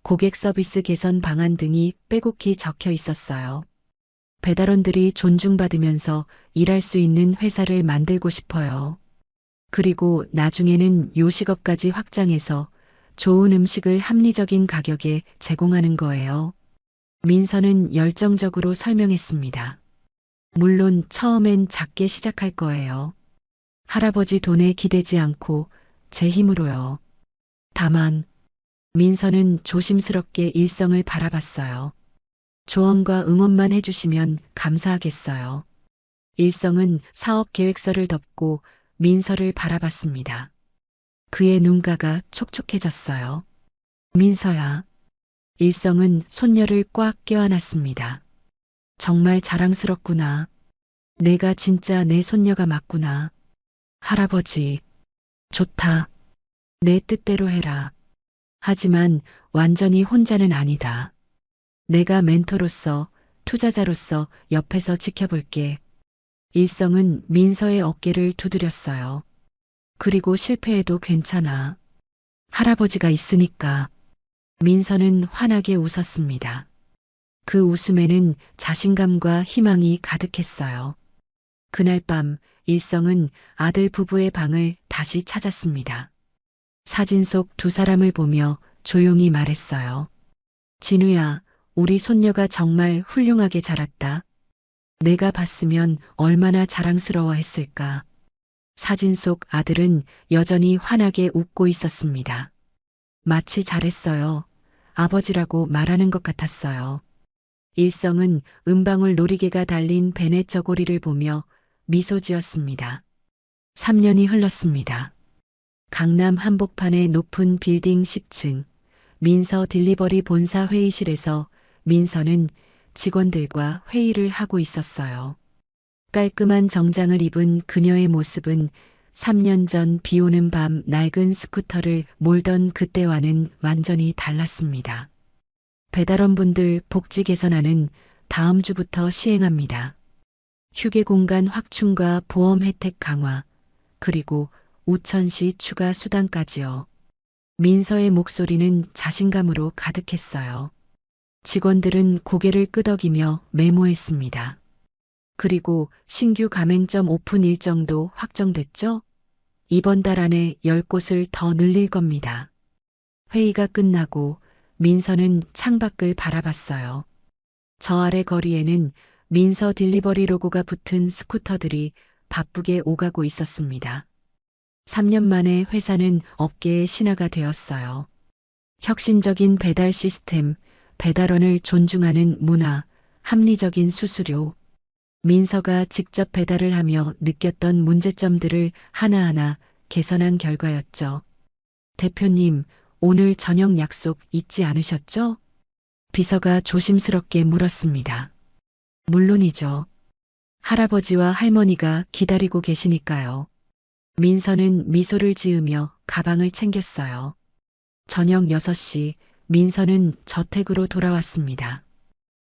고객 서비스 개선 방안 등이 빼곡히 적혀 있었어요. 배달원들이 존중받으면서 일할 수 있는 회사를 만들고 싶어요. 그리고 나중에는 요식업까지 확장해서 좋은 음식을 합리적인 가격에 제공하는 거예요. 민서는 열정적으로 설명했습니다. 물론 처음엔 작게 시작할 거예요. 할아버지 돈에 기대지 않고 제 힘으로요. 다만 민서는 조심스럽게 일성을 바라봤어요. 조언과 응원만 해주시면 감사하겠어요. 일성은 사업 계획서를 덮고 민서를 바라봤습니다. 그의 눈가가 촉촉해졌어요. 민서야. 일성은 손녀를 꽉 껴안았습니다. 정말 자랑스럽구나. 내가 진짜 내 손녀가 맞구나. 할아버지. 좋다. 내 뜻대로 해라. 하지만 완전히 혼자는 아니다. 내가 멘토로서, 투자자로서 옆에서 지켜볼게. 일성은 민서의 어깨를 두드렸어요. 그리고 실패해도 괜찮아. 할아버지가 있으니까. 민서는 환하게 웃었습니다. 그 웃음에는 자신감과 희망이 가득했어요. 그날 밤 일성은 아들 부부의 방을 다시 찾았습니다. 사진 속 두 사람을 보며 조용히 말했어요. 진우야, 우리 손녀가 정말 훌륭하게 자랐다. 내가 봤으면 얼마나 자랑스러워했을까. 사진 속 아들은 여전히 환하게 웃고 있었습니다. 마치 잘했어요. 아버지라고 말하는 것 같았어요. 일성은 은방울 놀이개가 달린 베네 저고리를 보며 미소 지었습니다. 3년이 흘렀습니다. 강남 한복판의 높은 빌딩 10층 민서 딜리버리 본사 회의실에서 민서는 직원들과 회의를 하고 있었어요. 깔끔한 정장을 입은 그녀의 모습은 3년 전 비오는 밤 낡은 스쿠터를 몰던 그때와는 완전히 달랐습니다. 배달원분들 복지 개선안은 다음 주부터 시행합니다. 휴게 공간 확충과 보험 혜택 강화, 그리고 우천시 추가 수당까지요. 민서의 목소리는 자신감으로 가득했어요. 직원들은 고개를 끄덕이며 메모했습니다. 그리고 신규 가맹점 오픈 일정도 확정됐죠? 이번 달 안에 10곳을 더 늘릴 겁니다. 회의가 끝나고 민서는 창밖을 바라봤어요. 저 아래 거리에는 민서 딜리버리 로고가 붙은 스쿠터들이 바쁘게 오가고 있었습니다. 3년 만에 회사는 업계의 신화가 되었어요. 혁신적인 배달 시스템, 배달원을 존중하는 문화, 합리적인 수수료. 민서가 직접 배달을 하며 느꼈던 문제점들을 하나하나 개선한 결과였죠. 대표님, 오늘 저녁 약속 잊지 않으셨죠? 비서가 조심스럽게 물었습니다. 물론이죠. 할아버지와 할머니가 기다리고 계시니까요. 민서는 미소를 지으며 가방을 챙겼어요. 저녁 6시 민서는 저택으로 돌아왔습니다.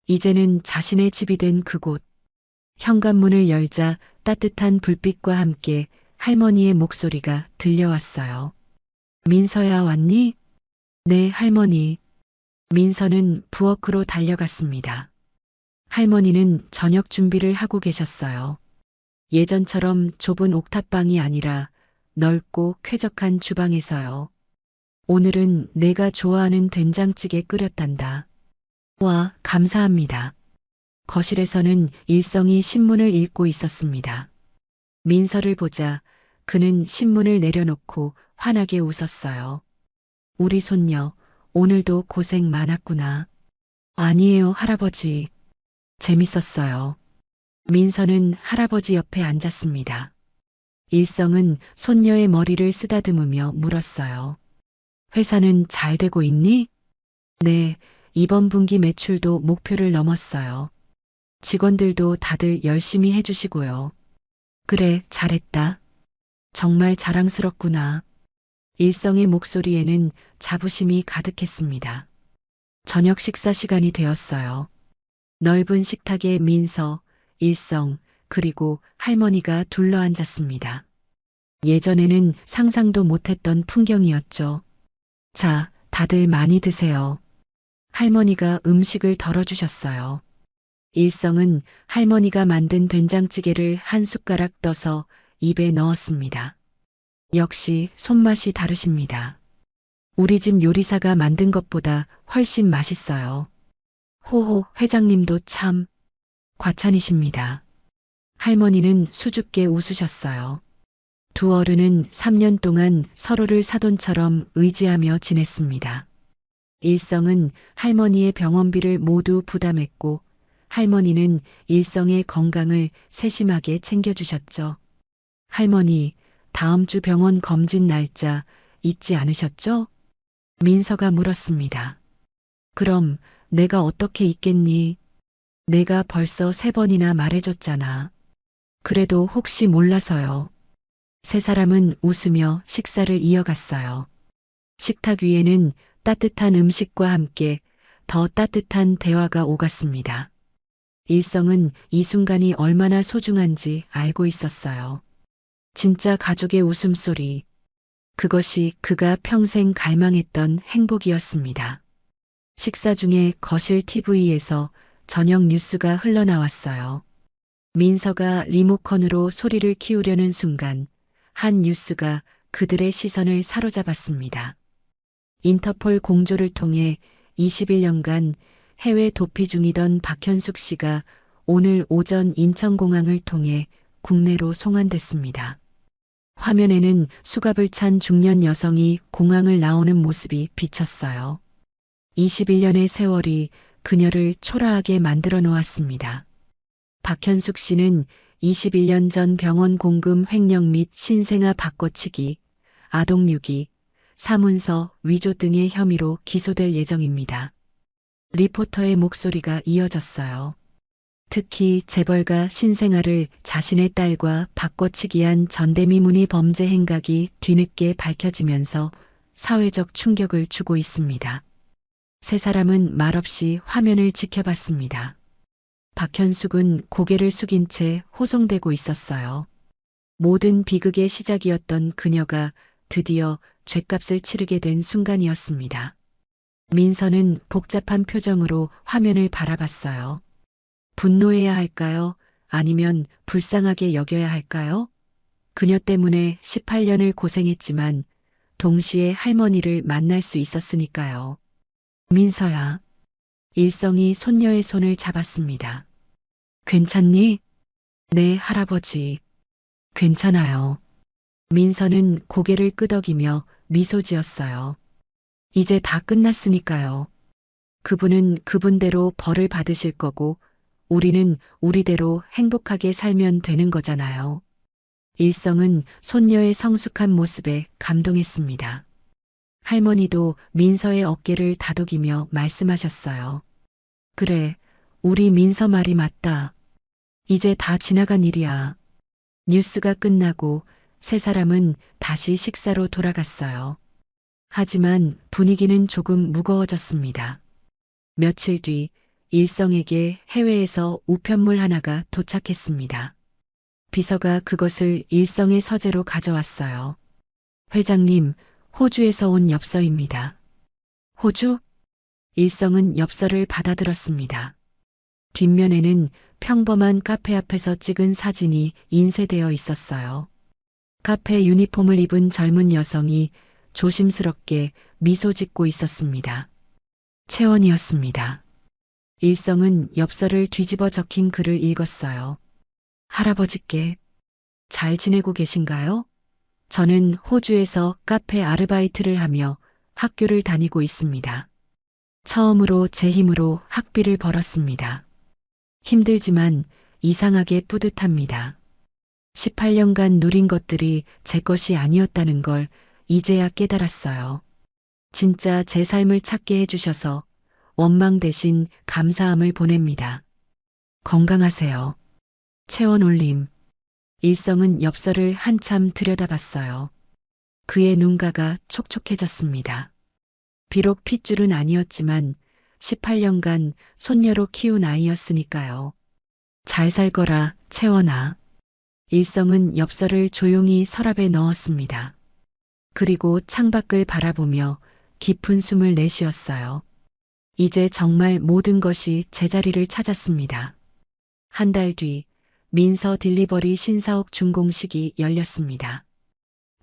이제는 자신의 집이 된 그곳. 현관문을 열자 따뜻한 불빛과 함께 할머니의 목소리가 들려왔어요. 민서야, 왔니? 네, 할머니. 민서는 부엌으로 달려갔습니다. 할머니는 저녁 준비를 하고 계셨어요. 예전처럼 좁은 옥탑방이 아니라 넓고 쾌적한 주방에서요. 오늘은 내가 좋아하는 된장찌개 끓였단다. 와, 감사합니다. 거실에서는 일성이 신문을 읽고 있었습니다. 민서를 보자 그는 신문을 내려놓고 환하게 웃었어요. 우리 손녀, 오늘도 고생 많았구나. 아니에요, 할아버지. 재밌었어요. 민서는 할아버지 옆에 앉았습니다. 일성은 손녀의 머리를 쓰다듬으며 물었어요. 회사는 잘 되고 있니? 네, 이번 분기 매출도 목표를 넘었어요. 직원들도 다들 열심히 해주시고요. 그래, 잘했다. 정말 자랑스럽구나. 일성의 목소리에는 자부심이 가득했습니다. 저녁 식사 시간이 되었어요. 넓은 식탁에 민서, 일성, 그리고 할머니가 둘러앉았습니다. 예전에는 상상도 못했던 풍경이었죠. 자, 다들 많이 드세요. 할머니가 음식을 덜어주셨어요. 일성은 할머니가 만든 된장찌개를 한 숟가락 떠서 입에 넣었습니다. 역시 손맛이 다르십니다. 우리 집 요리사가 만든 것보다 훨씬 맛있어요. 호호, 회장님도 참 과찬이십니다. 할머니는 수줍게 웃으셨어요. 두 어른은 3년 동안 서로를 사돈처럼 의지하며 지냈습니다. 일성은 할머니의 병원비를 모두 부담했고 할머니는 일성의 건강을 세심하게 챙겨주셨죠. 할머니, 다음 주 병원 검진 날짜 잊지 않으셨죠? 민서가 물었습니다. 그럼 내가 어떻게 잊겠니? 내가 벌써 3번이나 말해줬잖아. 그래도 혹시 몰라서요. 세 사람은 웃으며 식사를 이어갔어요. 식탁 위에는 따뜻한 음식과 함께 더 따뜻한 대화가 오갔습니다. 일성은 이 순간이 얼마나 소중한지 알고 있었어요. 진짜 가족의 웃음소리. 그것이 그가 평생 갈망했던 행복이었습니다. 식사 중에 거실 TV에서 저녁 뉴스가 흘러나왔어요. 민서가 리모컨으로 소리를 키우려는 순간 한 뉴스가 그들의 시선을 사로잡았습니다. 인터폴 공조를 통해 21년간 해외 도피 중이던 박현숙 씨가 오늘 오전 인천공항을 통해 국내로 송환됐습니다. 화면에는 수갑을 찬 중년 여성이 공항을 나오는 모습이 비쳤어요. 21년의 세월이 그녀를 초라하게 만들어 놓았습니다. 박현숙 씨는 21년 전 병원 공금 횡령 및 신생아 바꿔치기, 아동유기, 사문서 위조 등의 혐의로 기소될 예정입니다. 리포터의 목소리가 이어졌어요. 특히 재벌가 신생아를 자신의 딸과 바꿔치기한 전대미문의 범죄 행각이 뒤늦게 밝혀지면서 사회적 충격을 주고 있습니다. 세 사람은 말없이 화면을 지켜봤습니다. 박현숙은 고개를 숙인 채 호송되고 있었어요. 모든 비극의 시작이었던 그녀가 드디어 죗값을 치르게 된 순간이었습니다. 민서는 복잡한 표정으로 화면을 바라봤어요. 분노해야 할까요? 아니면 불쌍하게 여겨야 할까요? 그녀 때문에 18년을 고생했지만 동시에 할머니를 만날 수 있었으니까요. 민서야. 일성이 손녀의 손을 잡았습니다. 괜찮니? 네, 할아버지. 괜찮아요. 민서는 고개를 끄덕이며 미소 지었어요. 이제 다 끝났으니까요. 그분은 그분대로 벌을 받으실 거고 우리는 우리대로 행복하게 살면 되는 거잖아요. 일성은 손녀의 성숙한 모습에 감동했습니다. 할머니도 민서의 어깨를 다독이며 말씀하셨어요. 그래, 우리 민서 말이 맞다. 이제 다 지나간 일이야. 뉴스가 끝나고 세 사람은 다시 식사로 돌아갔어요. 하지만 분위기는 조금 무거워졌습니다. 며칠 뒤 일성에게 해외에서 우편물 하나가 도착했습니다. 비서가 그것을 일성의 서재로 가져왔어요. 회장님, 호주에서 온 엽서입니다. 호주? 일성은 엽서를 받아들었습니다. 뒷면에는 평범한 카페 앞에서 찍은 사진이 인쇄되어 있었어요. 카페 유니폼을 입은 젊은 여성이 조심스럽게 미소 짓고 있었습니다. 채원이었습니다. 일성은 엽서를 뒤집어 적힌 글을 읽었어요. 할아버지께 잘 지내고 계신가요? 저는 호주에서 카페 아르바이트를 하며 학교를 다니고 있습니다. 처음으로 제 힘으로 학비를 벌었습니다. 힘들지만 이상하게 뿌듯합니다. 18년간 누린 것들이 제 것이 아니었다는 걸 이제야 깨달았어요. 진짜 제 삶을 찾게 해주셔서 원망 대신 감사함을 보냅니다. 건강하세요. 채원 올림. 일성은 엽서를 한참 들여다봤어요. 그의 눈가가 촉촉해졌습니다. 비록 핏줄은 아니었지만 18년간 손녀로 키운 아이였으니까요. 잘 살거라, 채원아. 일성은 엽서를 조용히 서랍에 넣었습니다. 그리고 창밖을 바라보며 깊은 숨을 내쉬었어요. 이제 정말 모든 것이 제자리를 찾았습니다. 한 달 뒤 민서 딜리버리 신사옥 준공식이 열렸습니다.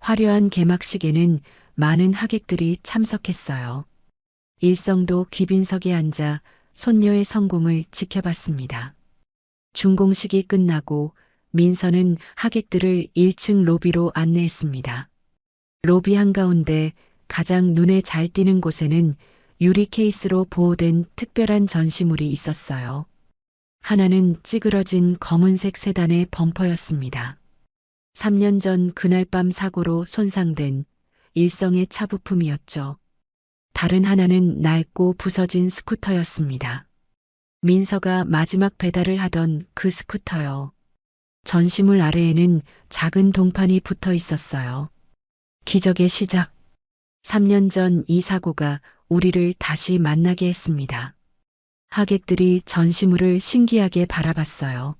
화려한 개막식에는 많은 하객들이 참석했어요. 일성도 귀빈석에 앉아 손녀의 성공을 지켜봤습니다. 준공식이 끝나고 민서는 하객들을 1층 로비로 안내했습니다. 로비 한가운데 가장 눈에 잘 띄는 곳에는 유리 케이스로 보호된 특별한 전시물이 있었어요. 하나는 찌그러진 검은색 세단의 범퍼였습니다. 3년 전 그날 밤 사고로 손상된 일성의 차 부품이었죠. 다른 하나는 낡고 부서진 스쿠터였습니다. 민서가 마지막 배달을 하던 그 스쿠터요. 전시물 아래에는 작은 동판이 붙어 있었어요. 기적의 시작. 3년 전 이 사고가 우리를 다시 만나게 했습니다. 하객들이 전시물을 신기하게 바라봤어요.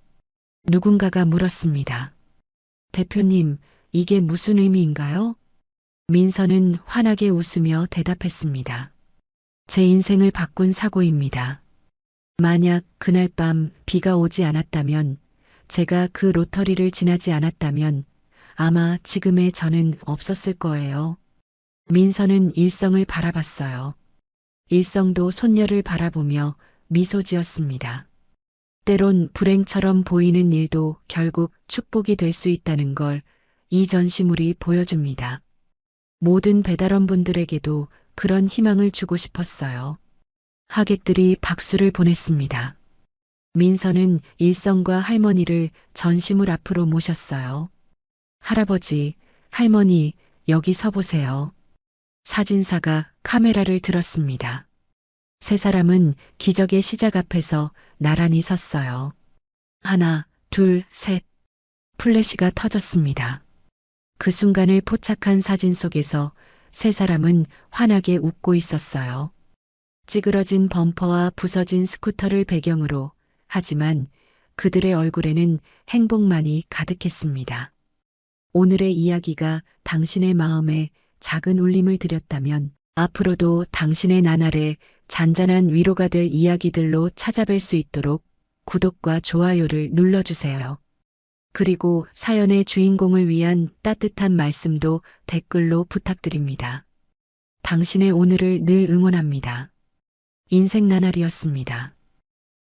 누군가가 물었습니다. 대표님, 이게 무슨 의미인가요? 민서는 환하게 웃으며 대답했습니다. 제 인생을 바꾼 사고입니다. 만약 그날 밤 비가 오지 않았다면, 제가 그 로터리를 지나지 않았다면 아마 지금의 저는 없었을 거예요. 민서는 일성을 바라봤어요. 일성도 손녀를 바라보며 미소 지었습니다. 때론 불행처럼 보이는 일도 결국 축복이 될 수 있다는 걸 이 전시물이 보여줍니다. 모든 배달원분들에게도 그런 희망을 주고 싶었어요. 하객들이 박수를 보냈습니다. 민서는 일성과 할머니를 전시물 앞으로 모셨어요. 할아버지, 할머니, 여기 서보세요. 사진사가 카메라를 들었습니다. 세 사람은 기적의 시작 앞에서 나란히 섰어요. 하나, 둘, 셋. 플래시가 터졌습니다. 그 순간을 포착한 사진 속에서 세 사람은 환하게 웃고 있었어요. 찌그러진 범퍼와 부서진 스쿠터를 배경으로, 하지만 그들의 얼굴에는 행복만이 가득했습니다. 오늘의 이야기가 당신의 마음에 작은 울림을 드렸다면 앞으로도 당신의 나날에 잔잔한 위로가 될 이야기들로 찾아뵐 수 있도록 구독과 좋아요를 눌러주세요. 그리고 사연의 주인공을 위한 따뜻한 말씀도 댓글로 부탁드립니다. 당신의 오늘을 늘 응원합니다. 인생 나날이었습니다.